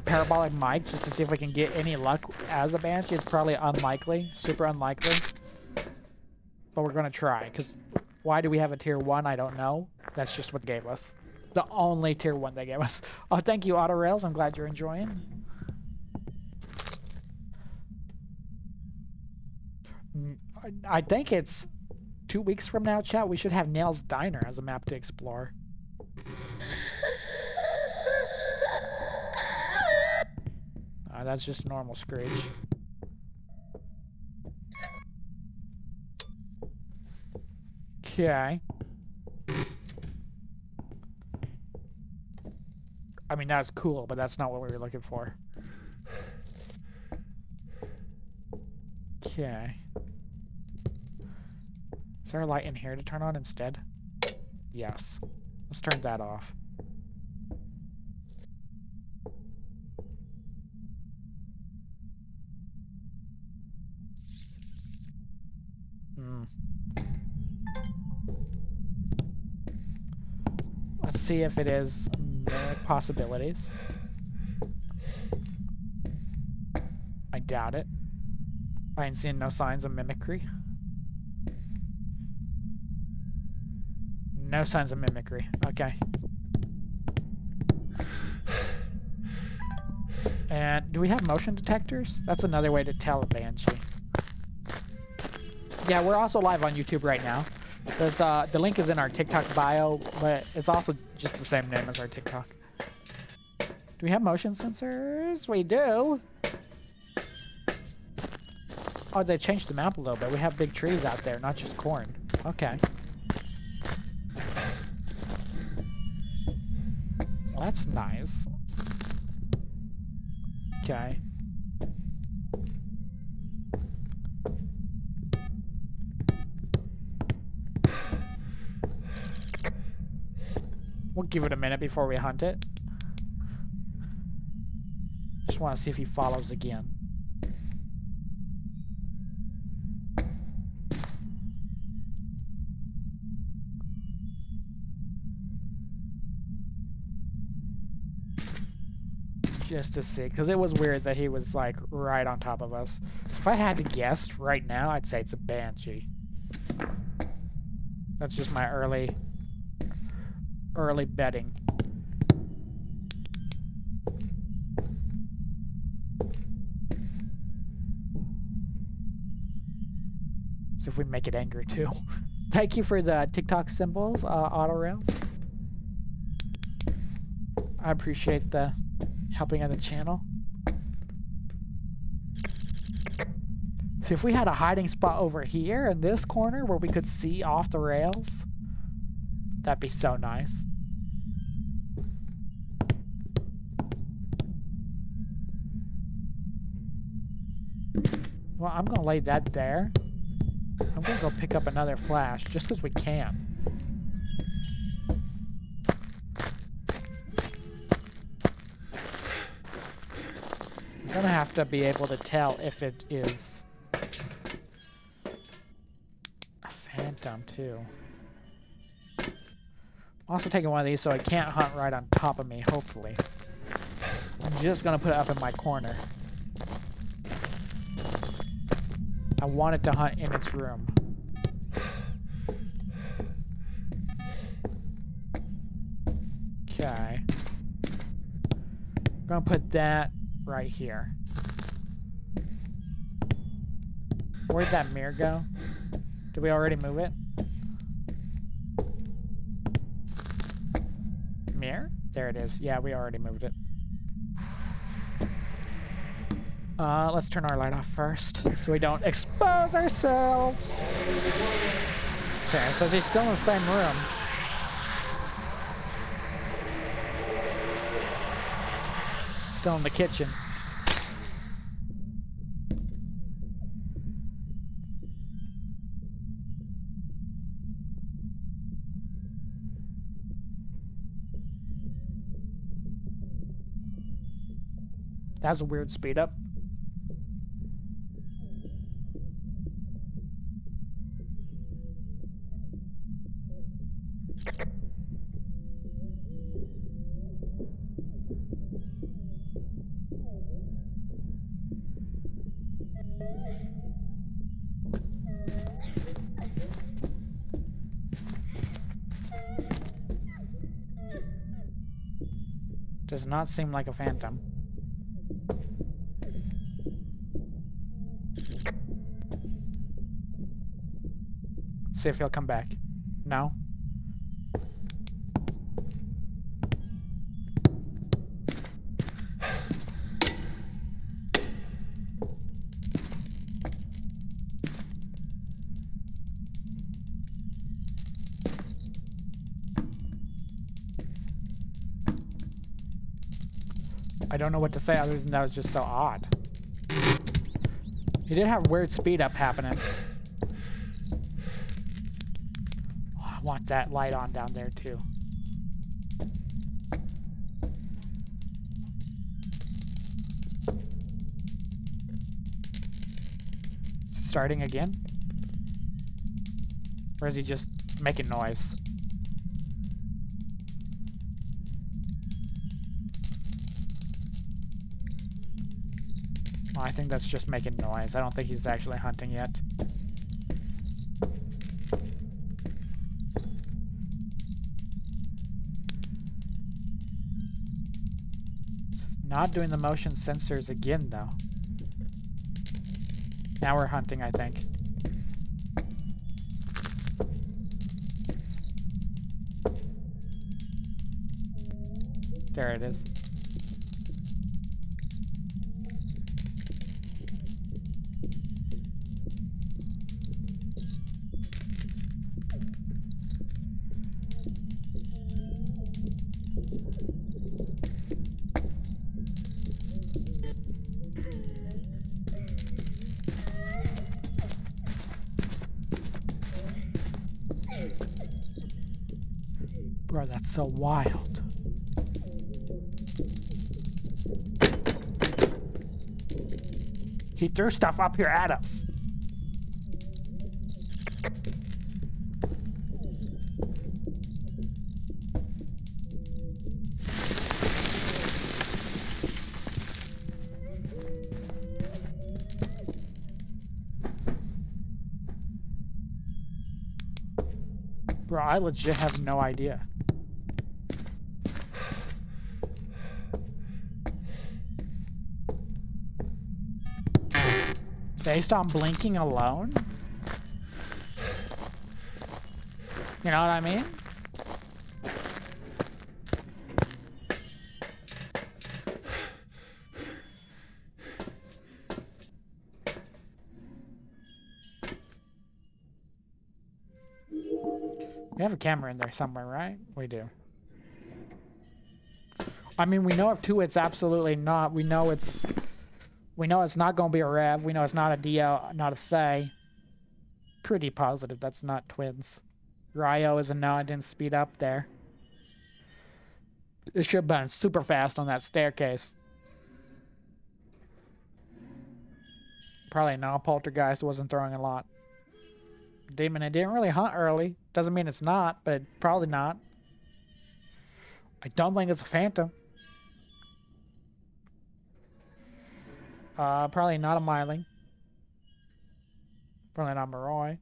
parabolic mic just to see if we can get any luck as a Banshee. It's probably unlikely. Super unlikely. But we're going to try. Because why do we have a tier 1? I don't know. That's just what they gave us. The only tier 1 they gave us. Oh, thank you, Auto Rails. I'm glad you're enjoying. I think it's 2 weeks from now, chat. We should have Nail's Diner as a map to explore. That's just a normal screech. Okay. I mean, that's cool, but that's not what we were looking for. Okay. Is there a light in here to turn on instead? Yes. Let's turn that off. Let's see if it is possibilities. I doubt it. I ain't seeing no signs of mimicry. No signs of mimicry. Okay. And do we have motion detectors? That's another way to tell a Banshee. Yeah, we're also live on YouTube right now. There's, the link is in our TikTok bio, but it's also just the same name as our TikTok. Do we have motion sensors? We do. Oh, they changed the map a little bit. We have big trees out there, not just corn. Okay. Well, that's nice. Okay. We'll give it a minute before we hunt it. Just want to see if he follows again. Just to see, because it was weird that he was like right on top of us. If I had to guess right now, I'd say it's a Banshee. That's just my early betting. See if we make it angry too. Thank you for the TikTok symbols, Auto Rails. I appreciate the helping on the channel. See, if we had a hiding spot over here in this corner where we could see off the rails, that'd be so nice. Well, I'm gonna lay that there. I'm gonna go pick up another flash just because we can. I'm gonna have to be able to tell if it is a phantom too. I'm also taking one of these so it can't hunt right on top of me, hopefully. I'm just gonna put it up in my corner. I want it to hunt in its room. Okay. I'm gonna put that right here. Where'd that mirror go? Did we already move it? Mirror? There it is. Yeah, we already moved it. Let's turn our light off first so we don't expose ourselves. Okay, it says he's still in the same room. Still in the kitchen. That's a weird speed up. Does not seem like a phantom. See if he'll come back. No? I don't know what to say other than that was just so odd. He did have weird speed up happening. Oh, I want that light on down there too. Starting again? Or is he just making noise? I think that's just making noise. I don't think he's actually hunting yet. It's not doing the motion sensors again, though. Now we're hunting, I think. There it is. Bro, that's so wild. He threw stuff up here at us. Bro, I legit have no idea. Based on blinking alone? You know what I mean? We have a camera in there somewhere, right? We do. I mean, we know if two it's absolutely not. We know it's not going to be a Rev. We know it's not a DL, not a Fae. Pretty positive that's not twins. Ryo is a no, it didn't speed up there. It should have been super fast on that staircase. Probably no, Poltergeist wasn't throwing a lot. Demon, it didn't really hunt early. Doesn't mean it's not, but probably not. I don't think it's a phantom. Probably not a Myling. Probably not Moroi. And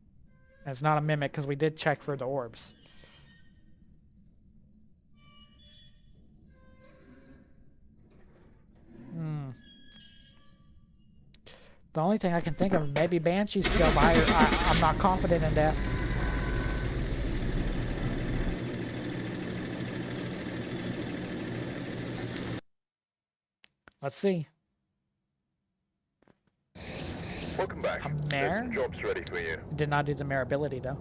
it's not a Mimic because we did check for the orbs. The only thing I can think of, maybe Banshee's still by her. I'm not confident in that. Let's see. Welcome back. A There's mare? some jobs ready for you. Did not do the mare ability though.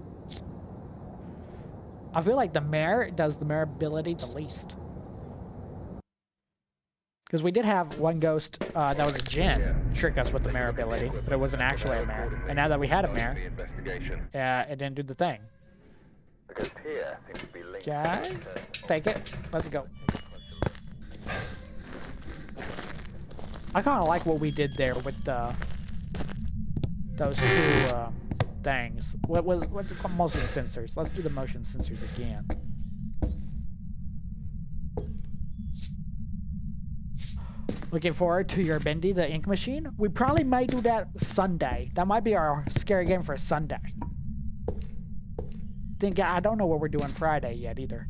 I feel like the mare does the mare ability the least. Because we did have one ghost that was a djinn trick us with the mare ability, but it wasn't actually a mare. And now that we had a mare, it didn't do the thing. The ghost here seems to be linked to Jack, take it. Let's go. I kind of like what we did there with those two things. What's it called? Motion sensors. Let's do the motion sensors again. Looking forward to your Bendy, the ink machine. We probably might do that Sunday. That might be our scary game for Sunday. I don't know what we're doing Friday yet either.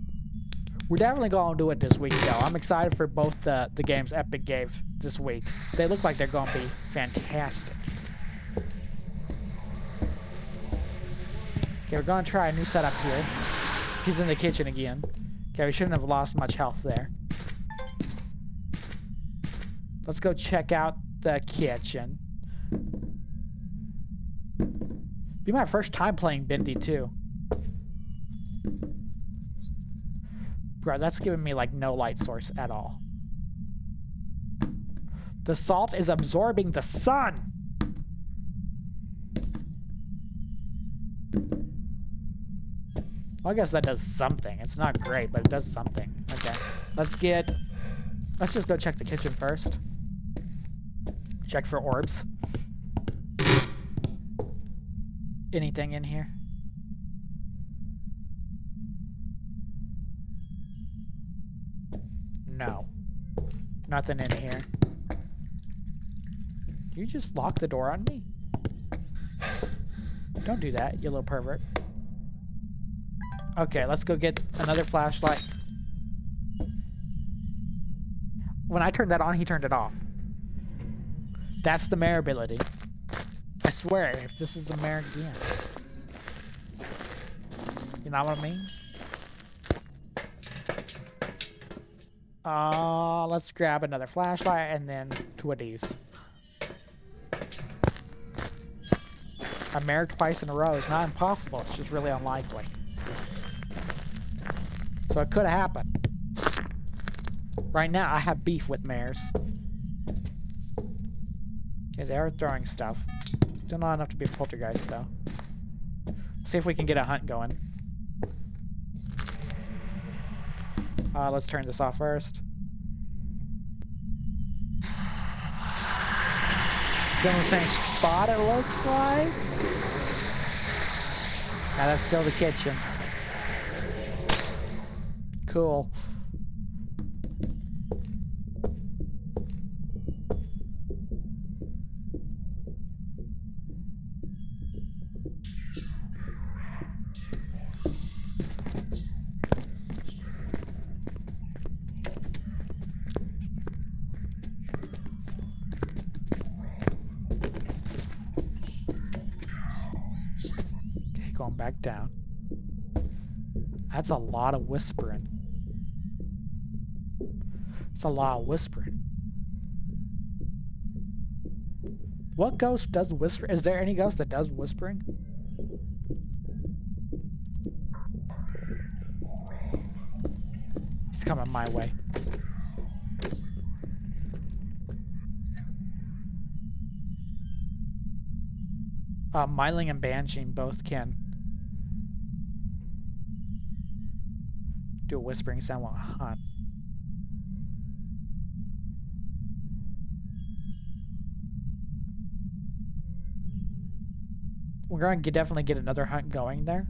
We're definitely going to do it this week though. I'm excited for both the games Epic gave this week. They look like they're going to be fantastic. Okay, we're going to try a new setup here. He's in the kitchen again. Okay, we shouldn't have lost much health there. Let's go check out the kitchen. Be my first time playing Bendy too. Bro, that's giving me like no light source at all. The salt is absorbing the sun. Well, I guess that does something. It's not great, but it does something. Okay, let's just go check the kitchen first. Check for orbs. Anything in here? No. Nothing in here. You just lock the door on me? Don't do that, you little pervert. Okay, let's go get another flashlight. When I turned that on, he turned it off. That's the mare ability. I swear, if this is the mare again. You know what I mean? Let's grab another flashlight and then two of these. A mare twice in a row is not impossible, it's just really unlikely. So it could happen. Right now, I have beef with mares. Okay, they are throwing stuff. Still not enough to be a poltergeist, though. See if we can get a hunt going. Let's turn this off first. Still in the same spot, it looks like. Now that's still the kitchen. Cool. Going back down. That's a lot of whispering. It's a lot of whispering. What ghost does whisper? Is there any ghost that does whispering? He's coming my way. Myling and Banshee both can do a whispering sound while hunt. We're going to definitely get another hunt going there.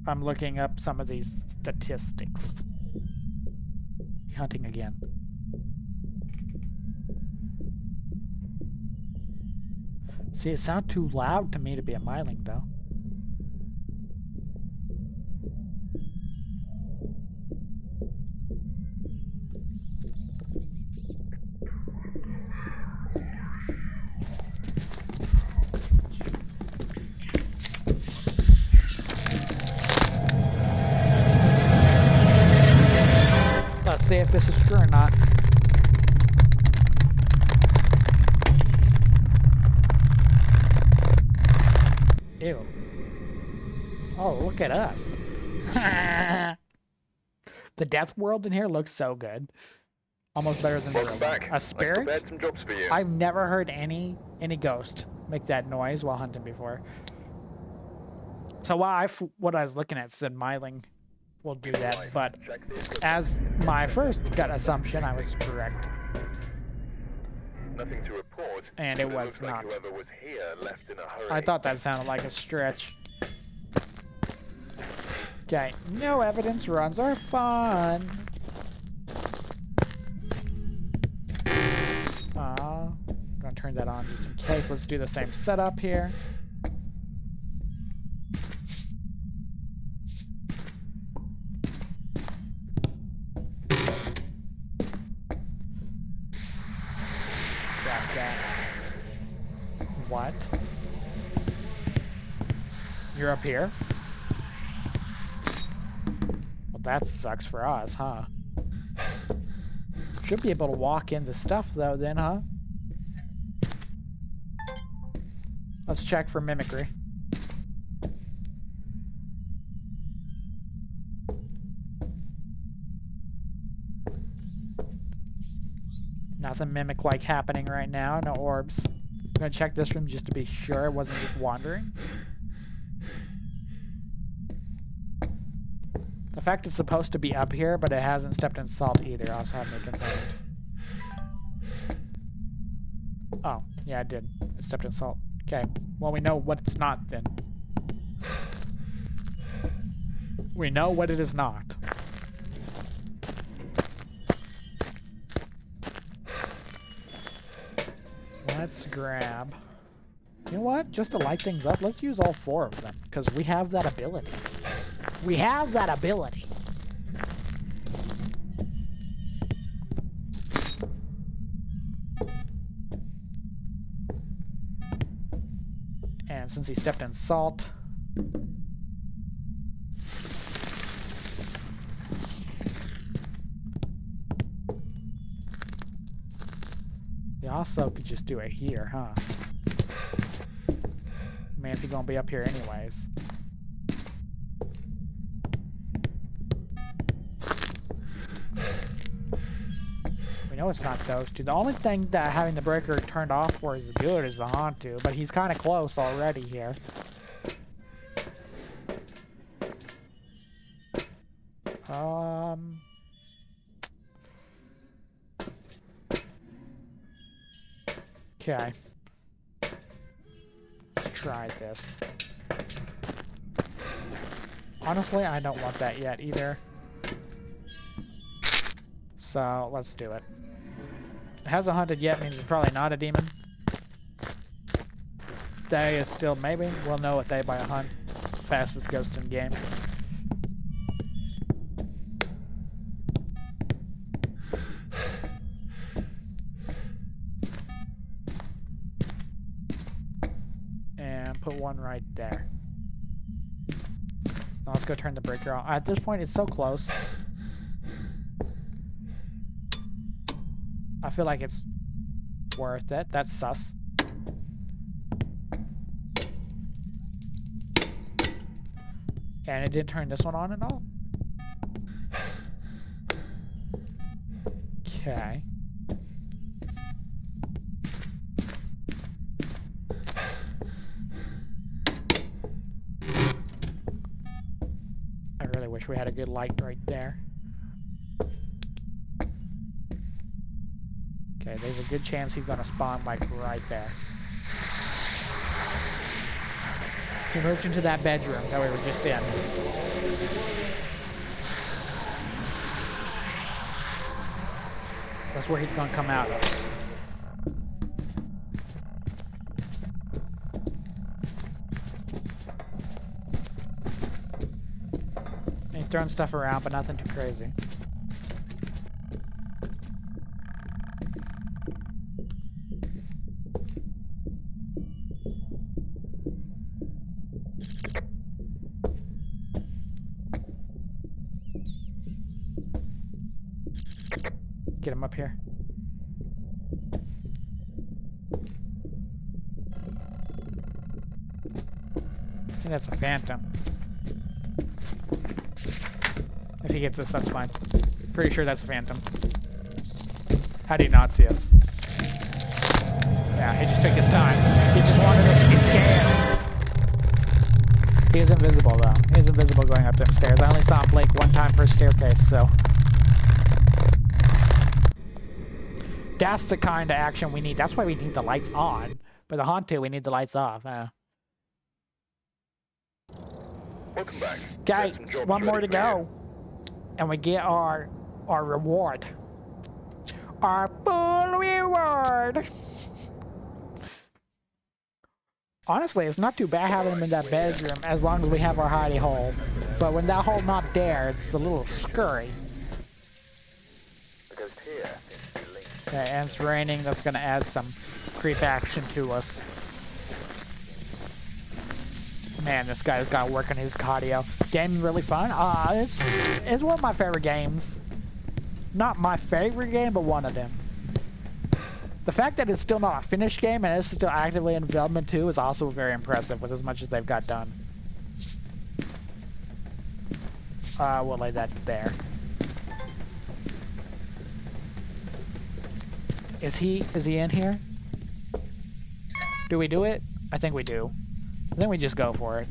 I'm looking up some of these statistics. hunting again. See, it sounds too loud to me to be a myling, though. Let's see if this is true or not. Ew. Oh, look at us. The death world in here looks so good. Almost better than the real Welcome one. back. A I've spirit? prepared some jobs for you. I've never heard any ghost make that noise while hunting before. So what I was looking at said myling will do that, but Check the equipment. as my first gut assumption, I was correct. Nothing to report. And it but was looks like not. whoever was here left in a hurry. I thought that sounded like a stretch. Okay, no evidence runs are fun. I'm gonna turn that on just in case. Let's do the same setup here. Grab that. What? You're up here? Well, that sucks for us, huh? Should be able to walk in the stuff, though, then, huh? Let's check for mimicry. Nothing mimic-like happening right now. No orbs. I'm gonna check this room just to be sure it wasn't just wandering. The fact it's supposed to be up here, but it hasn't stepped in salt either, also had me concerned. Oh, yeah, it did. It stepped in salt. Okay, well, we know what it's not then. We know what it is not. Let's grab... You know what? Just to light things up, let's use all 4 of them, because we have that ability. We have that ability. And since he stepped in salt... You also could just do it here, huh? I mean, if you're gonna be up here anyways. We know it's not those two. The only thing that having the breaker turned off for is good is the Hantu, but he's kind of close already here. Okay. Let's try this. Honestly, I don't want that yet either. So, let's do it. It hasn't hunted yet, means it's probably not a demon. They is still maybe. We'll know what they by a hunt. Fastest ghost in the game. And put one right there. Now let's go turn the breaker on. At this point, it's so close. I feel like it's worth it. That's sus. And it didn't turn this one on at all? Okay. I really wish we had a good light right there. Okay, there's a good chance he's gonna spawn like right there. He moved into that bedroom that we were just in. That's where he's gonna come out of. He's throwing stuff around, but nothing too crazy. Get him up here. I think that's a phantom. If he gets this, that's fine. Pretty sure that's a phantom. How did he not see us? Yeah, he just took his time. He just wanted us to be scared. He is invisible, though. He is invisible going up them stairs. I only saw him blink one time per staircase, so... That's the kind of action we need. That's why we need the lights on. For the Haunted, we need the lights off. Welcome back. Okay, Got some jobs one more ready to for go. And we get our reward. Our full reward. Honestly, it's not too bad having them in that bedroom as long as we have our hidey hole. But when that hole not there, it's a little scurry. Because here is the link. Okay, and it's raining. That's going to add some creep action to us. Man, this guy's got to work on his cardio. Game really fun. It's one of my favorite games. Not my favorite game, but one of them. The fact that it's still not a finished game and it's still actively in development too is also very impressive with as much as they've got done. We'll lay that there. Is he in here? Do we do it? I think we do. Then we just go for it.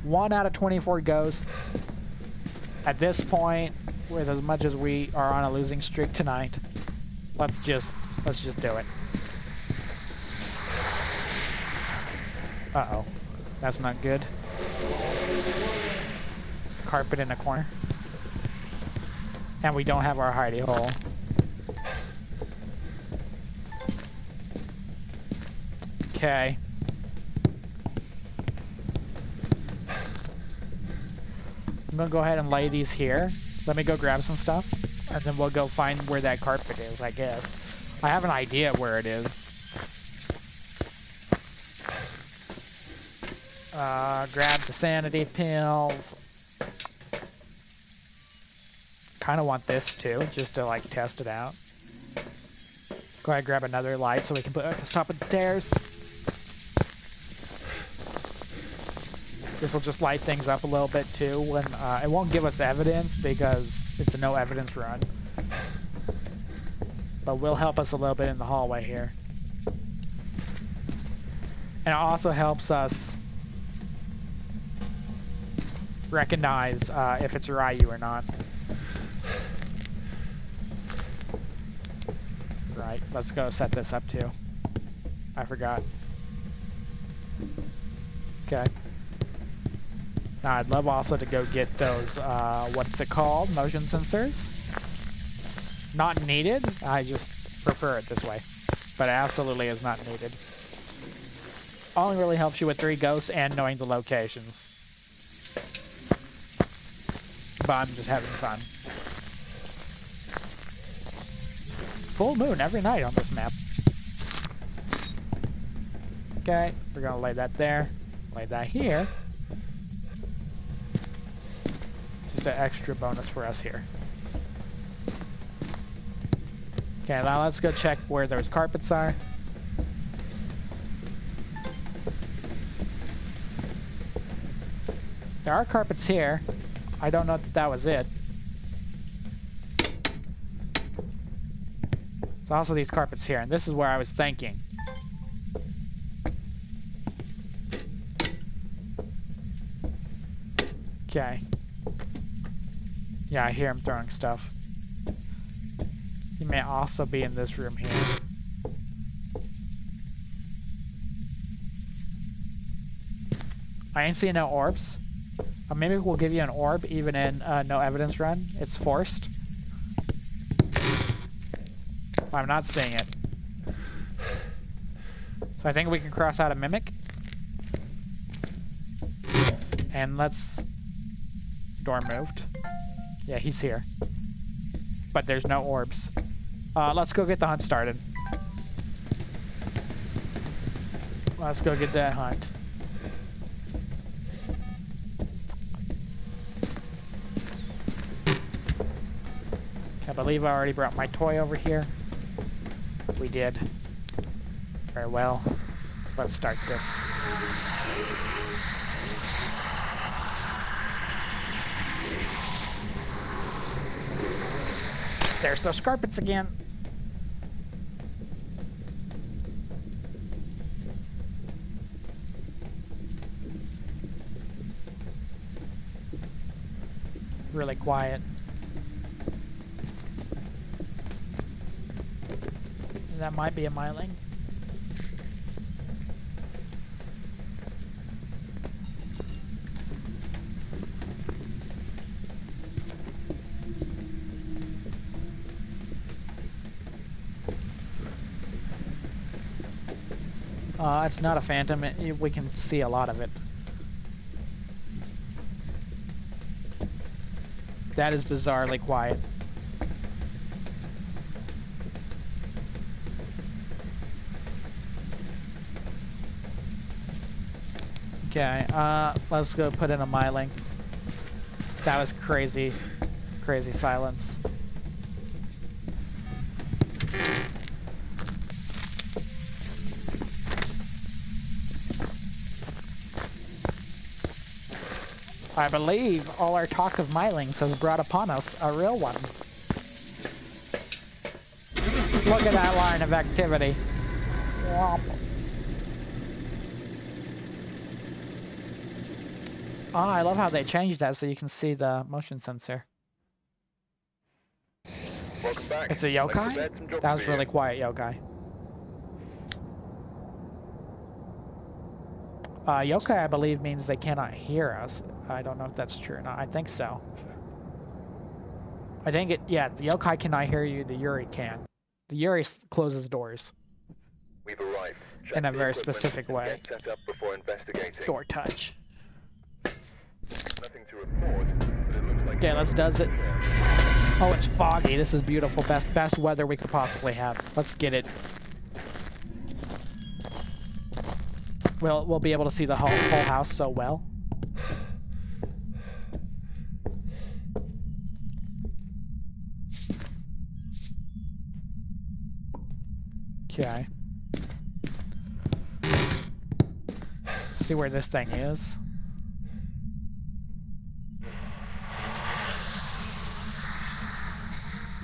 1 out of 24 ghosts. At this point, with as much as we are on a losing streak tonight, let's just do it. Uh-oh. That's not good. Carpet in the corner. And we don't have our hidey hole. Okay. I'm gonna go ahead and lay these here. Let me go grab some stuff, and then we'll go find where that carpet is, I guess. I have an idea where it is. Grab the sanity pills. Kind of want this too, just to like test it out. Go ahead and grab another light so we can put it at the top of the stairs. This will just light things up a little bit too. When it won't give us evidence because it's a no evidence run, but will help us a little bit in the hallway here. And it also helps us recognize if it's Ryu or not. Right, let's go set this up too. I forgot. Okay. Now I'd love also to go get those, what's it called? Motion sensors. Not needed, I just prefer it this way. But it absolutely is not needed. Only really helps you with 3 ghosts and knowing the locations. But I'm just having fun. Full moon every night on this map. Okay, we're gonna lay that there. Lay that here. Just an extra bonus for us here. Okay, now let's go check where those carpets are. There are carpets here. I don't know that that was it. There's also these carpets here, and this is where I was thinking. Okay. Yeah, I hear him throwing stuff. He may also be in this room here. I ain't seeing no orbs. Maybe we'll give you an orb even in no evidence run. It's forced. I'm not seeing it. So I think we can cross out a mimic. And let's... Door moved. Yeah, he's here. But there's no orbs. Let's go get the hunt started. Let's go get that hunt. I believe I already brought my toy over here. We did. Very well. Let's start this. There's those carpets again. Really quiet. That might be a myling. It's not a phantom. We can see a lot of it. That is bizarrely quiet. Okay, let's go put in a myling. That was crazy, crazy silence. I believe all our talk of mylings has brought upon us a real one. Look at that line of activity. Womp. Oh, I love how they changed that so you can see the motion sensor. Welcome back. It's a yokai? That was really quiet yokai. Yokai, I believe, means they cannot hear us. I don't know if that's true or not. I think so. I think it, yeah, the yokai cannot hear you, the Yuri can. The Yuri closes doors. We've arrived. In a very specific way. Get set up before investigating. Door touch. Nothing to report, but it looks like... Okay, let's does it. Oh, it's foggy. This is beautiful. Best weather we could possibly have. Let's get it. We'll be able to see the whole house so well. Okay. See where this thing is.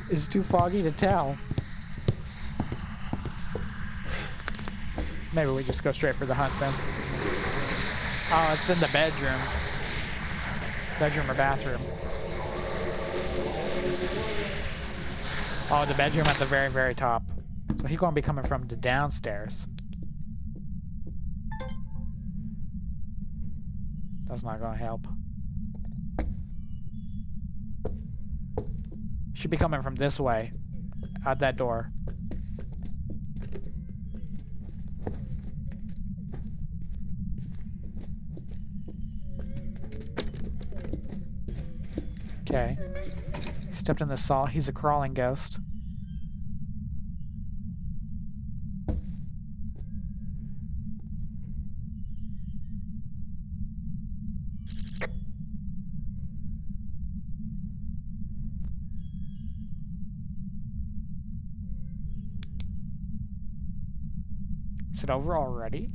It's too foggy to tell. Maybe we just go straight for the hunt then. Oh, it's in the bedroom. Bedroom or bathroom. Oh, the bedroom at the very, very top. So he's gonna be coming from the downstairs. That's not gonna help. Should be coming from this way. Out that door. Okay. He stepped in the salt. He's a crawling ghost. Is it over already?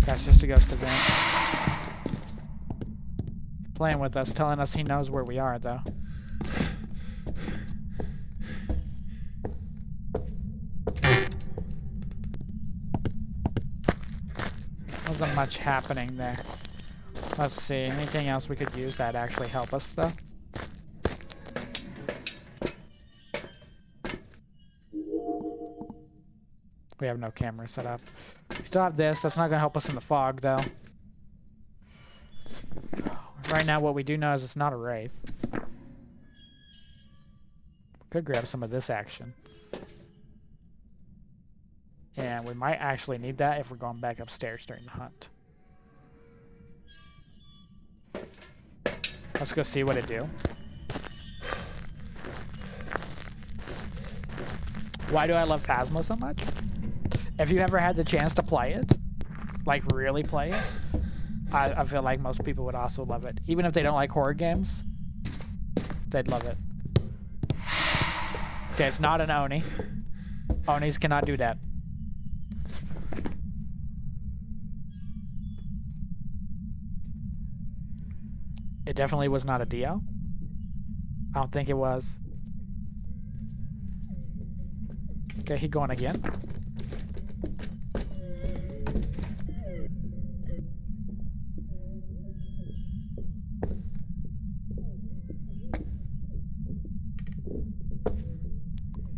That's just a ghost event. Playing with us, telling us he knows where we are, though. Wasn't much happening there. Let's see, anything else we could use that'd actually help us, though? We have no camera set up. We still have this. That's not going to help us in the fog, though. Right now, what we do know is it's not a wraith. Could grab some of this action. And we might actually need that if we're going back upstairs during the hunt. Let's go see what it do. Why do I love Phasmo so much? If you ever had the chance to play it, like really play it, I feel like most people would also love it. Even if they don't like horror games, they'd love it. Okay, it's not an Oni. Onis cannot do that. It definitely was not a Dio. I don't think it was. Okay, he going again.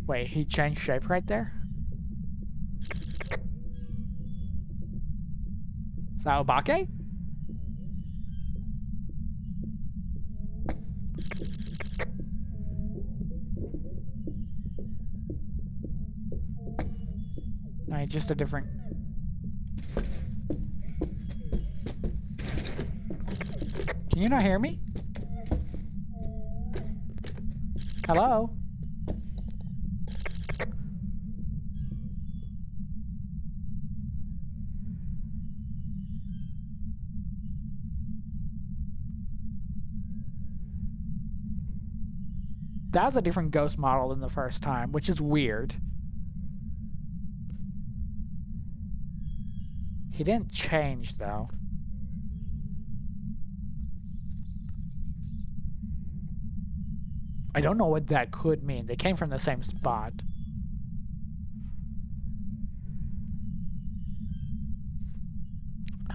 Wait, he changed shape right there? Is that Obake? No, just a different... Can you not hear me? Hello? That was a different ghost model than the first time, which is weird. He didn't change, though. I don't know what that could mean. They came from the same spot.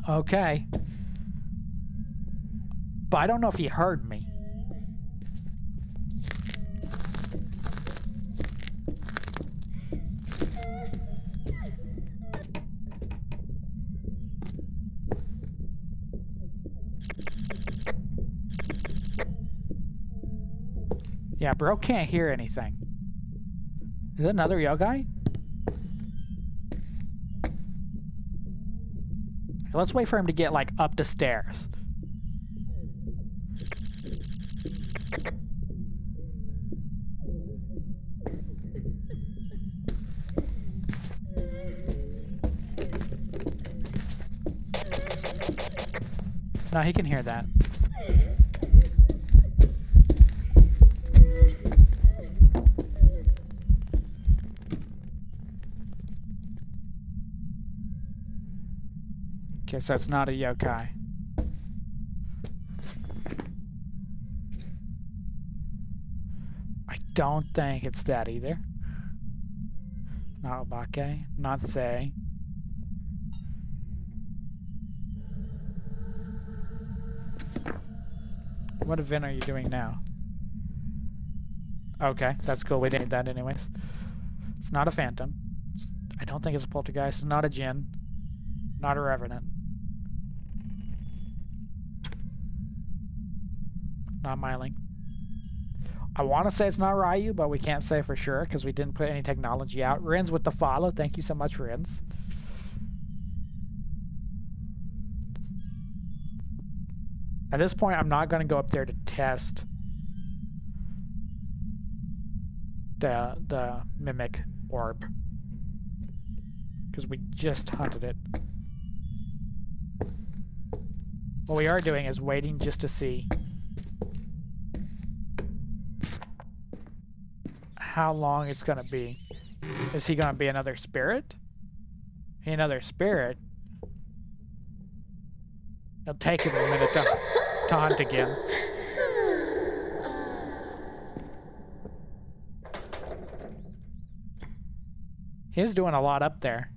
Okay. But I don't know if he heard me. Yeah, bro can't hear anything. Is it another yogai? Let's wait for him to get, like, up the stairs. No, he can hear that. Okay, so it's not a yokai. I don't think it's that either. Not Obake, not Thay. What event are you doing now? Okay, that's cool. We didn't need that anyways. It's not a phantom. I don't think it's a poltergeist. It's not a djinn. Not a revenant. Not Myling. I want to say it's not Ryu, but we can't say for sure because we didn't put any technology out. Rins with the follow. Thank you so much, Rins. At this point, I'm not going to go up there to test the mimic orb because we just hunted it. What we are doing is waiting just to see how long it's going to be. Is he going to be another spirit? Another spirit? It'll take him a minute to hunt again. He's doing a lot up there.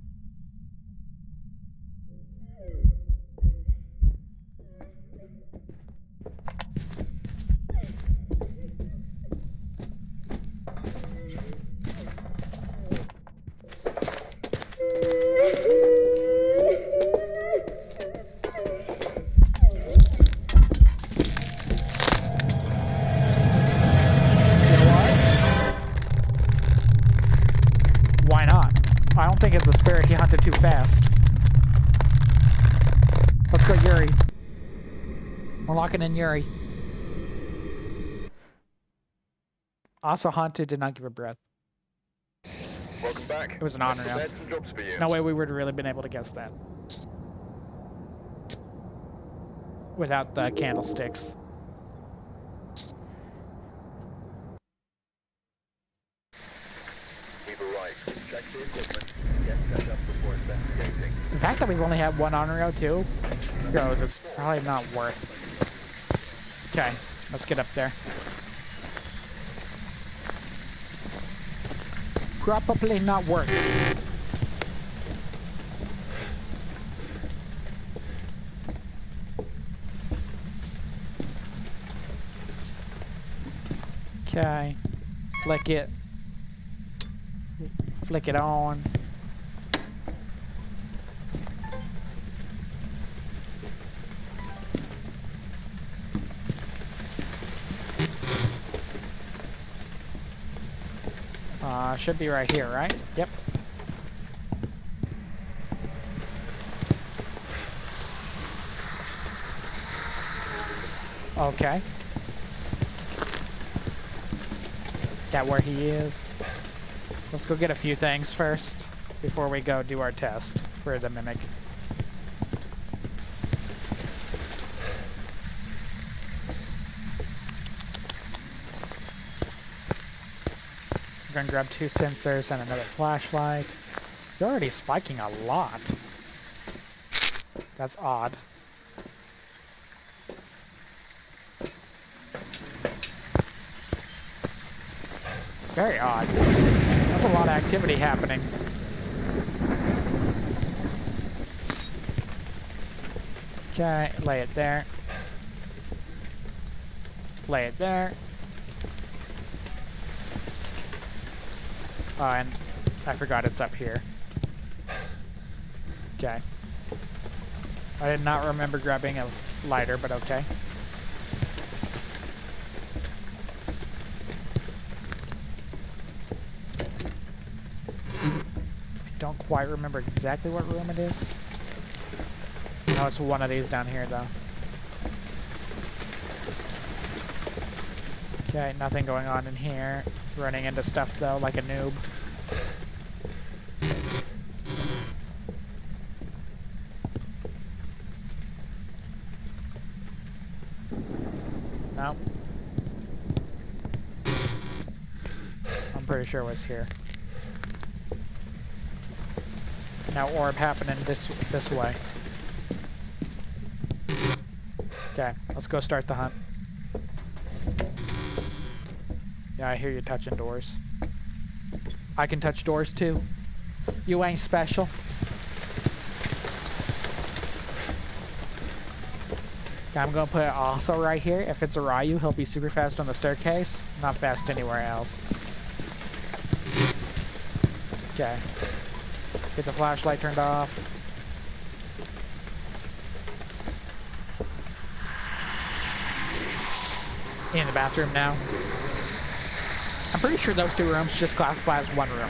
I'm locking in Yuri. Also, Haunted did not give a breath. Welcome back. It was an honor now. Prepared some jobs for you. No way we would have really been able to guess that. Without the candlesticks. We've arrived. Check the equipment. Get set up before investigating. The fact that we've only had one honor too goes, it's probably not worth. Okay, let's get up there. Probably not worth. Okay, flick it. Flick it on. Should be right here, right? Yep. Okay. That where he is. Let's go get a few things first before we go do our test for the mimic. We're gonna grab 2 sensors and another flashlight. You're already spiking a lot. That's odd. Very odd. That's a lot of activity happening. Okay, lay it there. Lay it there. Oh, and I forgot it's up here. Okay. I did not remember grabbing a lighter, but okay. Don't quite remember exactly what room it is. No, it's one of these down here, though. Okay, nothing going on in here. Running into stuff, though, like a noob. No. I'm pretty sure it was here. Now orb happening this way. Okay, let's go start the hunt. Yeah, I hear you touching doors. I can touch doors too. You ain't special. Okay, I'm gonna put it also right here. If it's a Ryu, he'll be super fast on the staircase, not fast anywhere else. Okay. Get the flashlight turned off. In the bathroom now. I'm pretty sure those 2 rooms just classify as 1 room.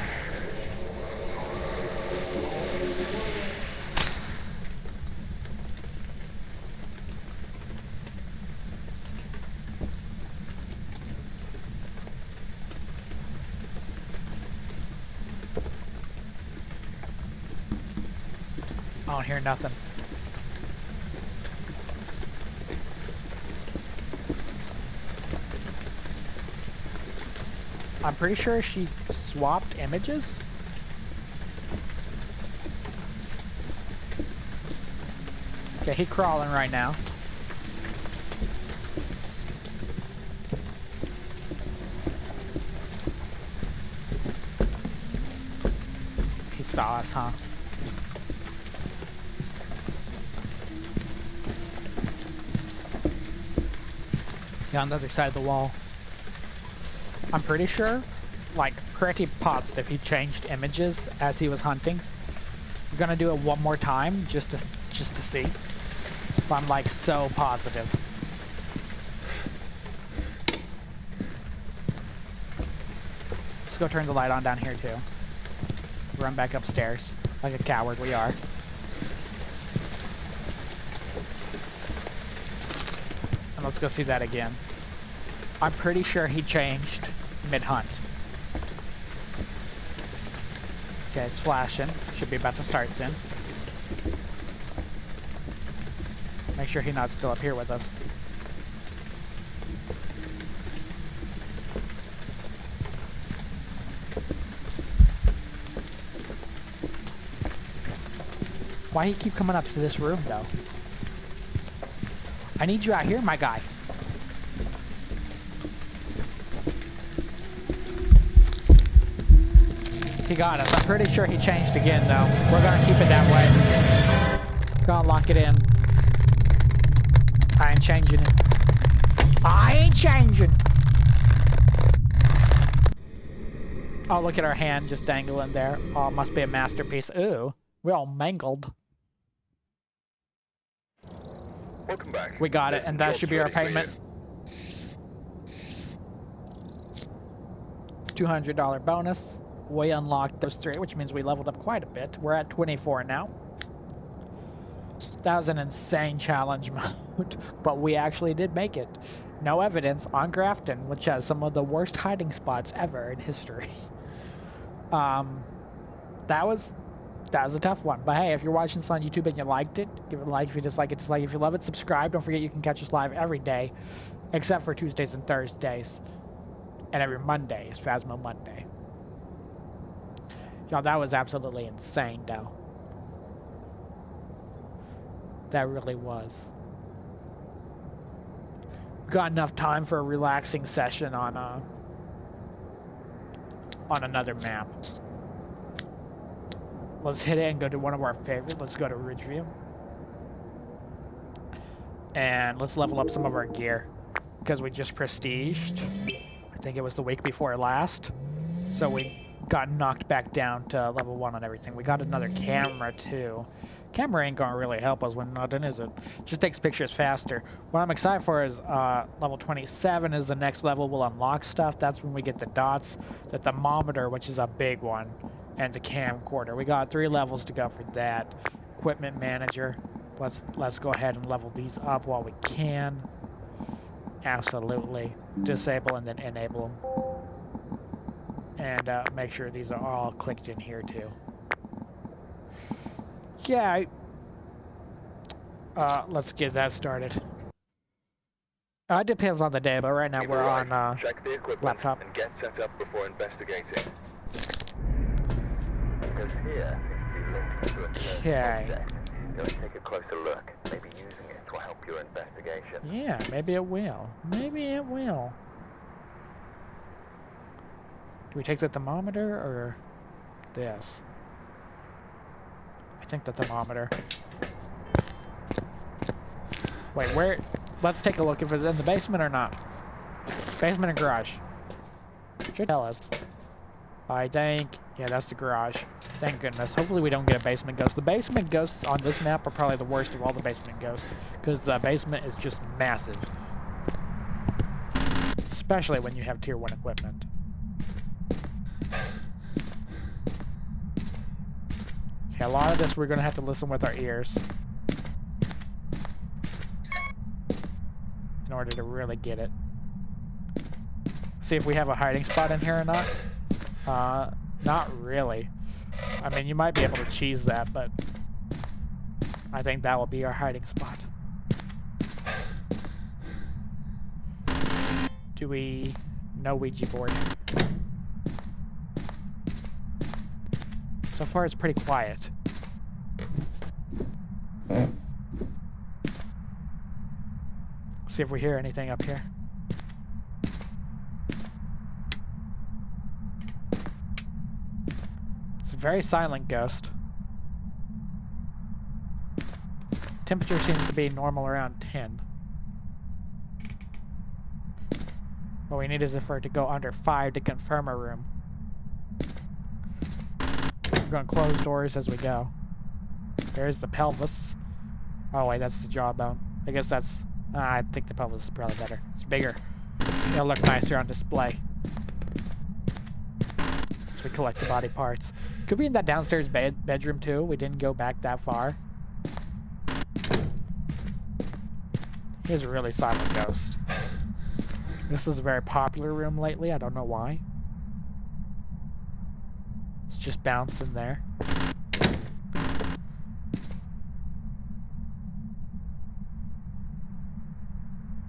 I don't hear nothing. I'm pretty sure she swapped images. Okay, he's crawling right now. He saw us, huh? Yeah, on the other side of the wall. I'm pretty sure, like, pretty positive he changed images as he was hunting. I'm gonna do it one more time just to see. But I'm like so positive. Let's go turn the light on down here too. Run back upstairs like a coward we are. Let's go see that again. I'm pretty sure he changed mid-hunt. Okay, it's flashing. Should be about to start then. Make sure he's not still up here with us. Why he keep coming up to this room, though? I need you out here, my guy. He got us. I'm pretty sure he changed again, though. We're gonna keep it that way. Gonna lock it in. I ain't changing it. I ain't changing! Oh, look at our hand just dangling there. Oh, it must be a masterpiece. Ooh, we're all mangled. Welcome back. We got it, and that should be our payment. $200 bonus. We unlocked those 3, which means we leveled up quite a bit. We're at 24 now. That was an insane challenge mode, but we actually did make it. No evidence on Grafton, which has some of the worst hiding spots ever in history. That was a tough one. But hey, if you're watching this on YouTube and you liked it, give it a like. If you dislike it, dislike. If you love it, subscribe. Don't forget you can catch us live every day, except for Tuesdays and Thursdays. And every Monday is Phasmo Monday. Y'all, that was absolutely insane, though. That really was. Got enough time for a relaxing session on another map. Let's hit it and go to one of our favorites. Let's go to Ridgeview. And let's level up some of our gear. Because we just prestiged. I think it was the week before last. So we got knocked back down to level 1 on everything. We got another camera too. Camera ain't gonna really help us when nothing, is it? Just takes pictures faster. What I'm excited for is level 27 is the next level. We'll unlock stuff. That's when we get the dots, the thermometer, which is a big one, and the camcorder. We got 3 levels to go for that. Equipment manager. Let's go ahead and level these up while we can. Absolutely. Disable and then enable them. And make sure these are all clicked in here too. Yeah. Let's get that started. It depends on the day, but right now we're on Check the equipment laptop. and get set up before investigating. Because here seems to be linked to a Okay. object. Let's take a closer look. Maybe using it will help your investigation. Yeah, maybe it will. Maybe it will. Do we take the thermometer or this? I think the thermometer. Wait, where? Let's take a look if it's in the basement or not. Basement or garage? Should tell us. I think, yeah, that's the garage. Thank goodness. Hopefully we don't get a basement ghost. The basement ghosts on this map are probably the worst of all the basement ghosts, because the basement is just massive. Especially when you have tier 1 equipment. Okay, a lot of this we're going to have to listen with our ears in order to really get it. See if we have a hiding spot in here or not. Not really. I mean, you might be able to cheese that, but I think that will be our hiding spot. Do we... No Ouija board. So far, it's pretty quiet. See if we hear anything up here. It's a very silent ghost. Temperature seems to be normal around 10. What we need is for it to go under 5 to confirm a room. We're going to close doors as we go. There's the pelvis. Oh wait, that's the jawbone. I guess that's... I think the pelvis is probably better. It's bigger. It'll look nicer on display. So we collect the body parts. Could be in that downstairs bedroom too. We didn't go back that far. He's a really silent ghost. This is a very popular room lately. I don't know why. It's just bouncing there.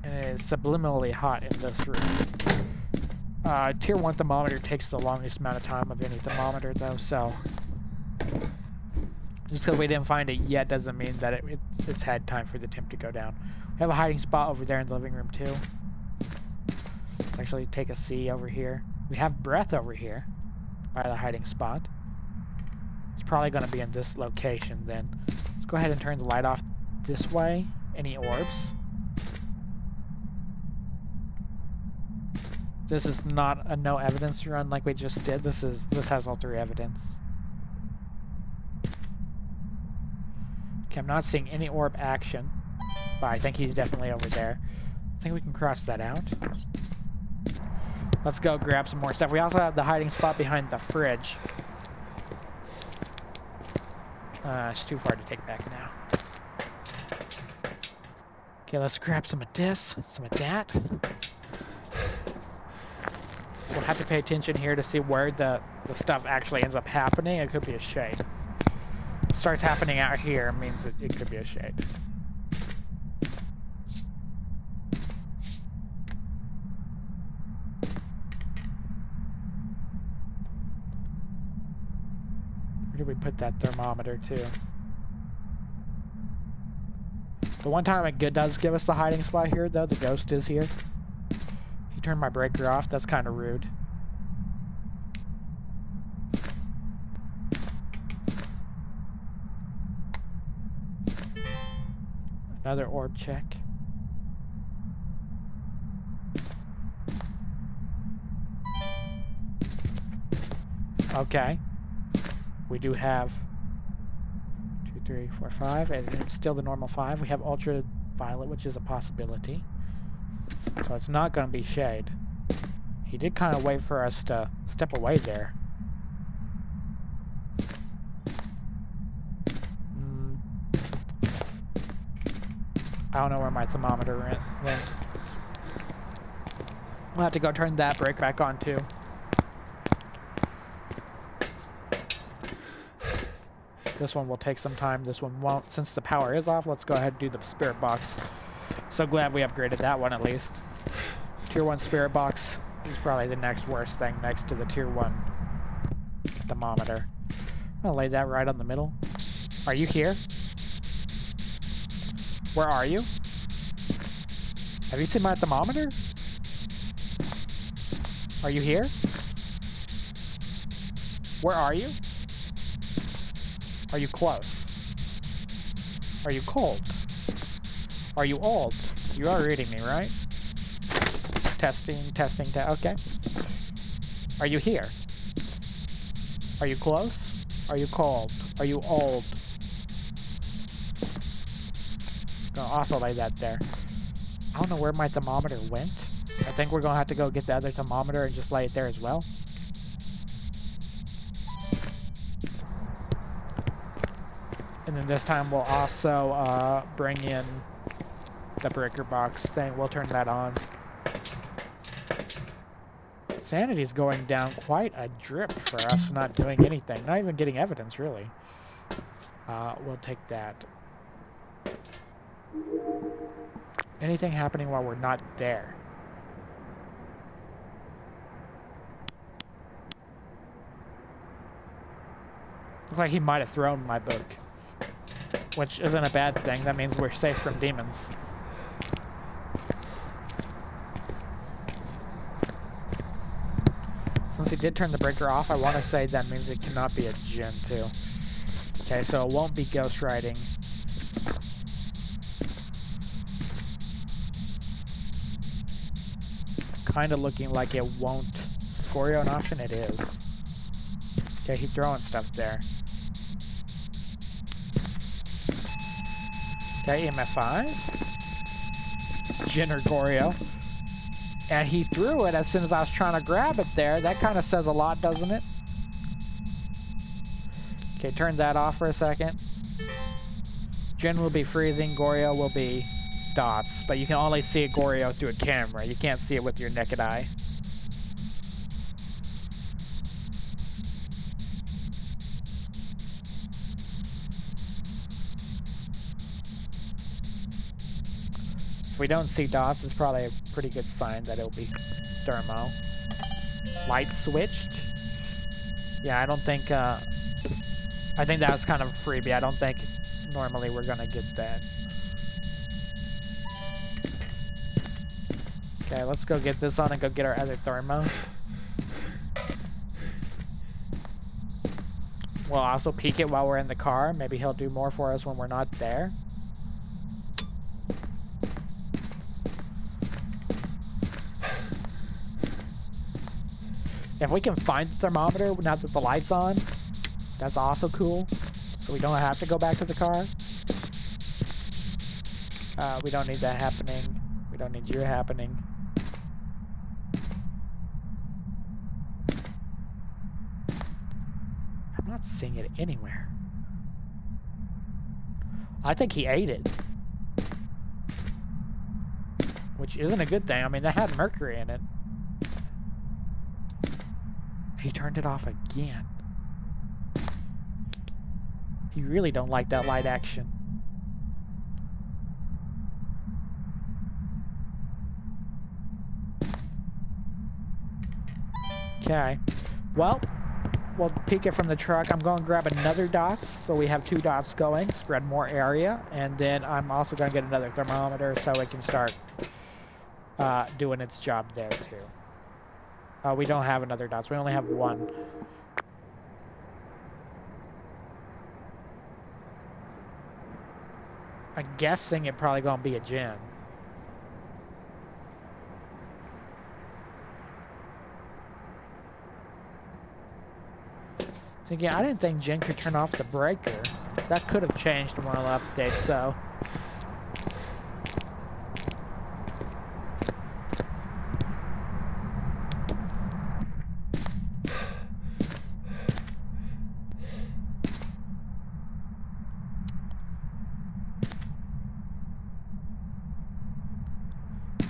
And it is subliminally hot in this room. Tier 1 thermometer takes the longest amount of time of any thermometer, though, so... Just because we didn't find it yet doesn't mean that it's had time for the temp to go down. We have a hiding spot over there in the living room, too. Let's actually take a C over here. We have breath over here by the hiding spot. It's probably going to be in this location, then. Let's go ahead and turn the light off this way. Any orbs? This is not a no evidence run like we just did. This has all 3 evidence. Okay, I'm not seeing any orb action, but I think he's definitely over there. I think we can cross that out. Let's go grab some more stuff. We also have the hiding spot behind the fridge. It's too far to take back now. Okay, let's grab some of this, some of that. We'll have to pay attention here to see where the stuff actually ends up happening. It could be a shade. If it starts happening out here, it means it could be a shade. Where did we put that thermometer to? The one time it does give us the hiding spot here, though, the ghost is here. He turned my breaker off. That's kind of rude. Another orb check. Okay. We do have 2, 3, 4, 5, and it's still the normal 5. We have ultraviolet, which is a possibility. So it's not going to be shade. He did kind of wait for us to step away there. I don't know where my thermometer went. We'll have to go turn that break back on too. This one will take some time, this one won't. Since the power is off, let's go ahead and do the spirit box. So glad we upgraded that one at least. Tier 1 spirit box is probably the next worst thing next to the Tier 1 thermometer. I'm gonna lay that right on the middle. Are you here? Where are you? Have you seen my thermometer? Are you here? Where are you? Are you close? Are you cold? Are you old? You are reading me, right? Testing, okay. Are you here? Are you close? Are you cold? Are you old? Gonna also lay that there. I don't know where my thermometer went. I think we're gonna have to go get the other thermometer and just lay it there as well. And then this time we'll also bring in the breaker box thing. We'll turn that on. Sanity's going down quite a drip for us not doing anything. Not even getting evidence, really. We'll take that. Anything happening while we're not there? Looks like he might have thrown my book. Which isn't a bad thing. That means we're safe from demons. Since he did turn the breaker off, I want to say that means it cannot be a djinn too. Okay, so it won't be ghost riding. Kind of looking like it won't. Scorio an option? It is. Okay, he's throwing stuff there. Okay, EMF5. Jinn or Gorio. And he threw it as soon as I was trying to grab it there. That kind of says a lot, doesn't it? Okay, turn that off for a second. Jinn will be freezing. Gorio will be dots, but you can only see a Goryo through a camera. You can't see it with your naked eye. If we don't see dots, it's probably a pretty good sign that it'll be thermo. Light switched. Yeah, I don't think, I think that was kind of a freebie. I don't think normally we're gonna get that. Okay, let's go get this on and go get our other thermo. We'll also peek it while we're in the car. Maybe he'll do more for us when we're not there. If we can find the thermometer now that the light's on, that's also cool. So we don't have to go back to the car. We don't need that happening. We don't need you happening. I'm not seeing it anywhere. I think he ate it. Which isn't a good thing. I mean, that had mercury in it. He turned it off again. He really don't like that light action. Okay. Well, we'll peek it from the truck. I'm going to grab another dots, so we have 2 dots going, spread more area, and then I'm also going to get another thermometer so it can start doing its job there too. We don't have another dots. We only have 1. I'm guessing it probably gonna be a Jin. So again, I didn't think Jin could turn off the breaker. That could have changed in one of the updates, though.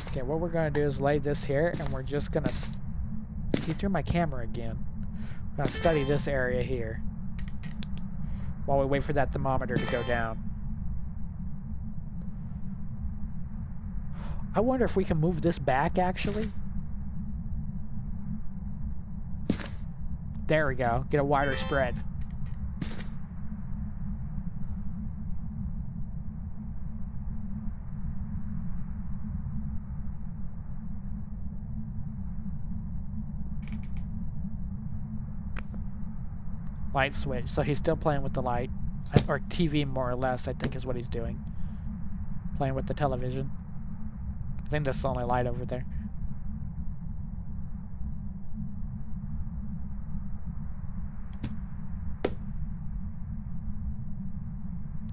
Okay, what we're gonna do is lay this here, and we're just gonna... He threw my camera again. I'm gonna study this area here while we wait for that thermometer to go down. I wonder if we can move this back, actually. There we go. Get a wider spread. Light switch. So he's still playing with the light. Or TV, more or less, I think is what he's doing. Playing with the television. I think that's the only light over there.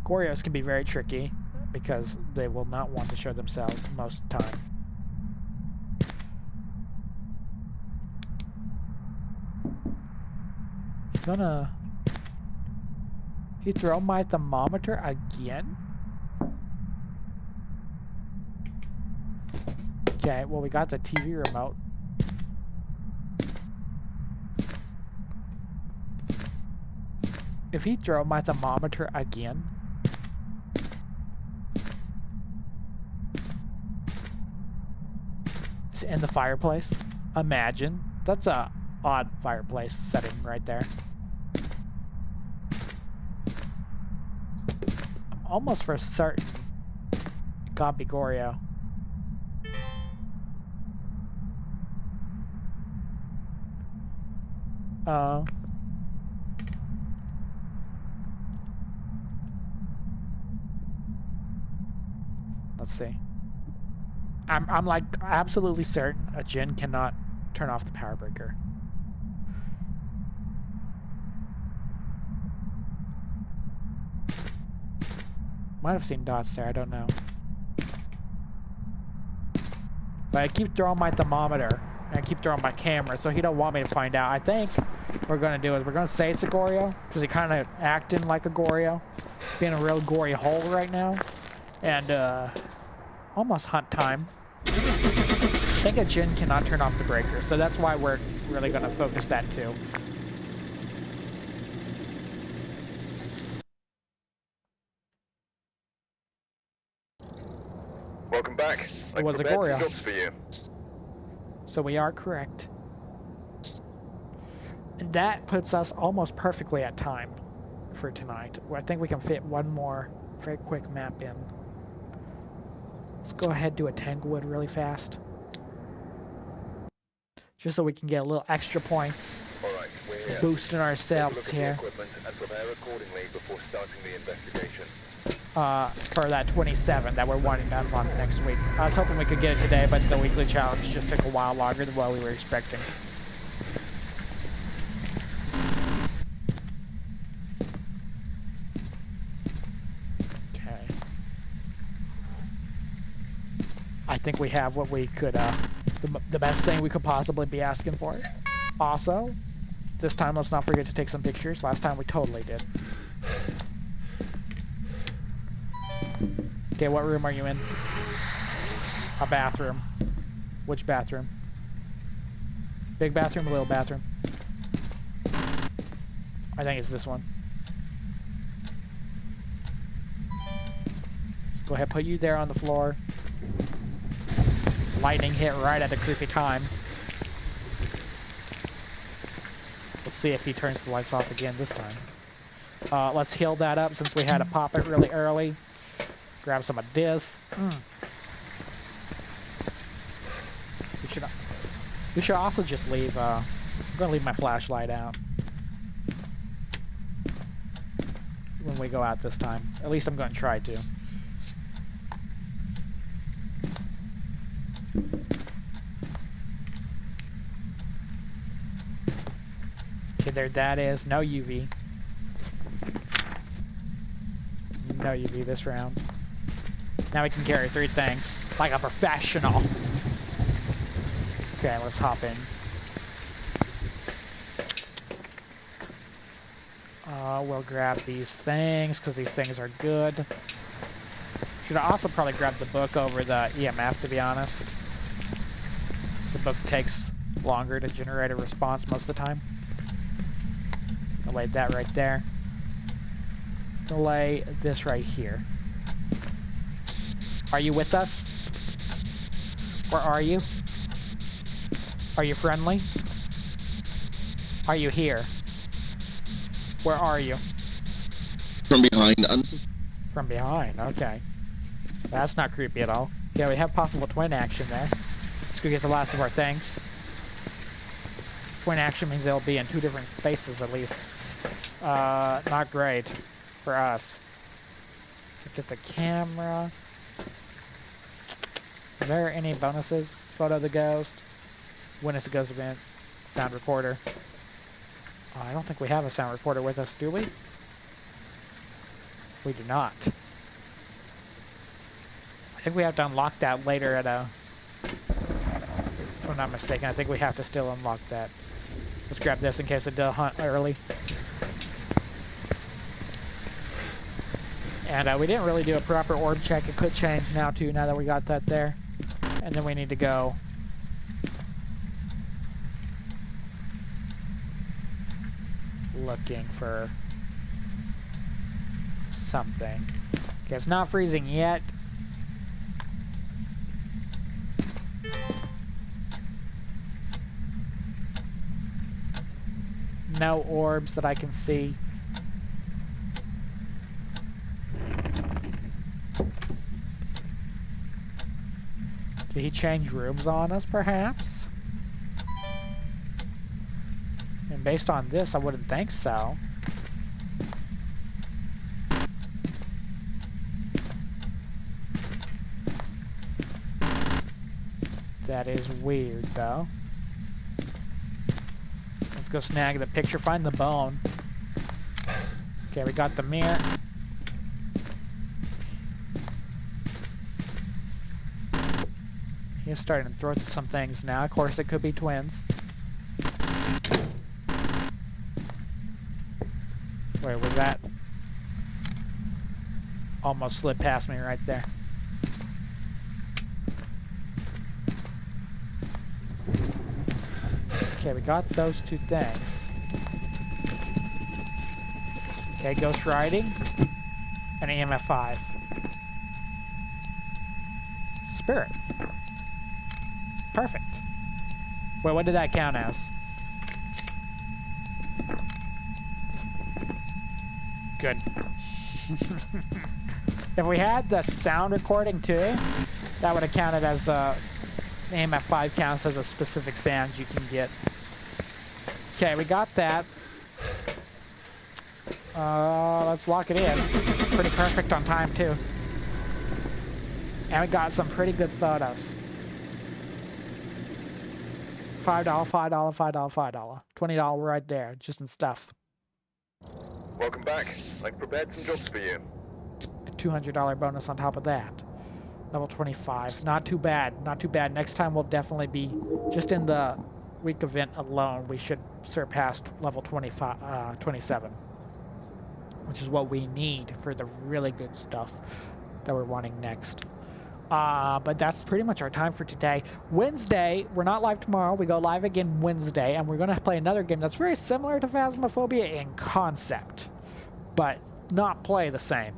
Goryos can be very tricky because they will not want to show themselves most of the time. He throw my thermometer again? Okay, well we got the TV remote. If he throw my thermometer again? It's in the fireplace. Imagine. That's a odd fireplace setting right there. Almost for certain it can't be Goryo. Let's see. I'm like absolutely certain a Jin cannot turn off the power breaker. Might have seen dots there, I don't know. But I keep throwing my thermometer, and I keep throwing my camera, so he don't want me to find out. I think what we're gonna do is we're gonna say it's a Goryo, because he kind of acting like a Goryo. Being a real gory hole right now. And almost hunt time. I think a Jinn cannot turn off the breaker, so that's why we're really going to focus that too. Welcome back. It was a prepared Goria. some jobs for you. So we are correct. And that puts us almost perfectly at time for tonight. I think we can fit one more very quick map in. Let's go ahead and do a Tanglewood really fast. Just so we can get a little extra points. Alright, we're here. Boosting ourselves Take a look here. at the equipment and prepare accordingly before starting the investigation. For that 27 that we're wanting to unlock next week. I was hoping we could get it today, but the weekly challenge just took a while longer than what we were expecting. Okay. I think we have what we could, the best thing we could possibly be asking for. Also, this time let's not forget to take some pictures. Last time we totally did. Okay, what room are you in? A bathroom. Which bathroom? Big bathroom, little bathroom? I think it's this one. Let's go ahead, put you there on the floor. Lightning hit right at a creepy time. Let's see if he turns the lights off again this time. Let's heal that up since we had to pop it really early. Grab some of this. We should also just leave, I'm gonna leave my flashlight out. When we go out this time. At least I'm gonna try to. Okay, there that is. No UV. No UV this round. Now we can carry 3 things like a professional. Okay, let's hop in. We'll grab these things because these things are good. Should also probably grab the book over the EMF, to be honest. The book takes longer to generate a response most of the time. I'll lay that right there. I'll lay this right here. Are you with us? Where are you? Are you friendly? Are you here? Where are you? From behind. From behind, okay. That's not creepy at all. Yeah, we have possible twin action there. Let's go get the last of our things. Twin action means they'll be in 2 different spaces at least. Not great for us. Get the camera. Are there any bonuses? Photo of the ghost. Witness the ghost event. Sound recorder. I don't think we have a sound recorder with us, do we? We do not. I think we have to unlock that later at a... If I'm not mistaken, I think we have to still unlock that. Let's grab this in case it does hunt early. And we didn't really do a proper orb check. It could change now too, now that we got that there. And then we need to go looking for something. Okay, it's not freezing yet. No orbs that I can see. Did he change rooms on us, perhaps? And based on this, I wouldn't think so. That is weird, though. Let's go snag the picture, find the bone. Okay, we got the mirror. He's starting to throw some things now. Of course, it could be twins. Where was that? Almost slid past me right there. Okay, we got those two things. Okay, ghost riding. And EMF 5. Spirit. Perfect. Wait, what did that count as? Good. If we had the sound recording too, that would have counted as EMF 5 counts as a specific sound you can get. Okay, we got that. Let's lock it in. Pretty perfect on time too. And we got some pretty good photos. $5, $5, $5, $5. $20 right there, just in stuff. Welcome back. I've prepared some jobs for you. A $200 bonus on top of that. Level 25. Not too bad. Not too bad. Next time we'll definitely be, just in the week event alone, we should surpass level 27. Which is what we need for the really good stuff that we're wanting next. But that's pretty much our time for today. Wednesday, we're not live tomorrow. We go live again Wednesday, and we're going to play another game that's very similar to Phasmophobia in concept, but not play the same.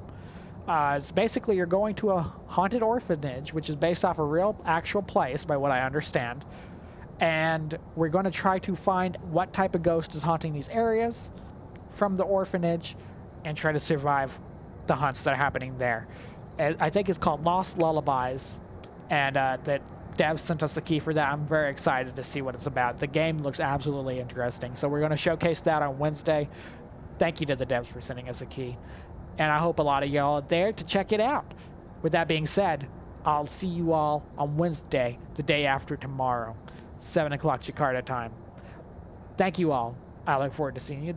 It's basically you're going to a haunted orphanage, which is based off a real, actual place, by what I understand, and we're going to try to find what type of ghost is haunting these areas from the orphanage, and try to survive the hunts that are happening there. I think it's called Lost Lullabies, and that Dev sent us a key for that. I'm very excited to see what it's about. The game looks absolutely interesting, so we're going to showcase that on Wednesday. Thank you to the devs for sending us a key, and I hope a lot of y'all are there to check it out. With that being said, I'll see you all on Wednesday, the day after tomorrow, 7 o'clock Jakarta time. Thank you all. I look forward to seeing you.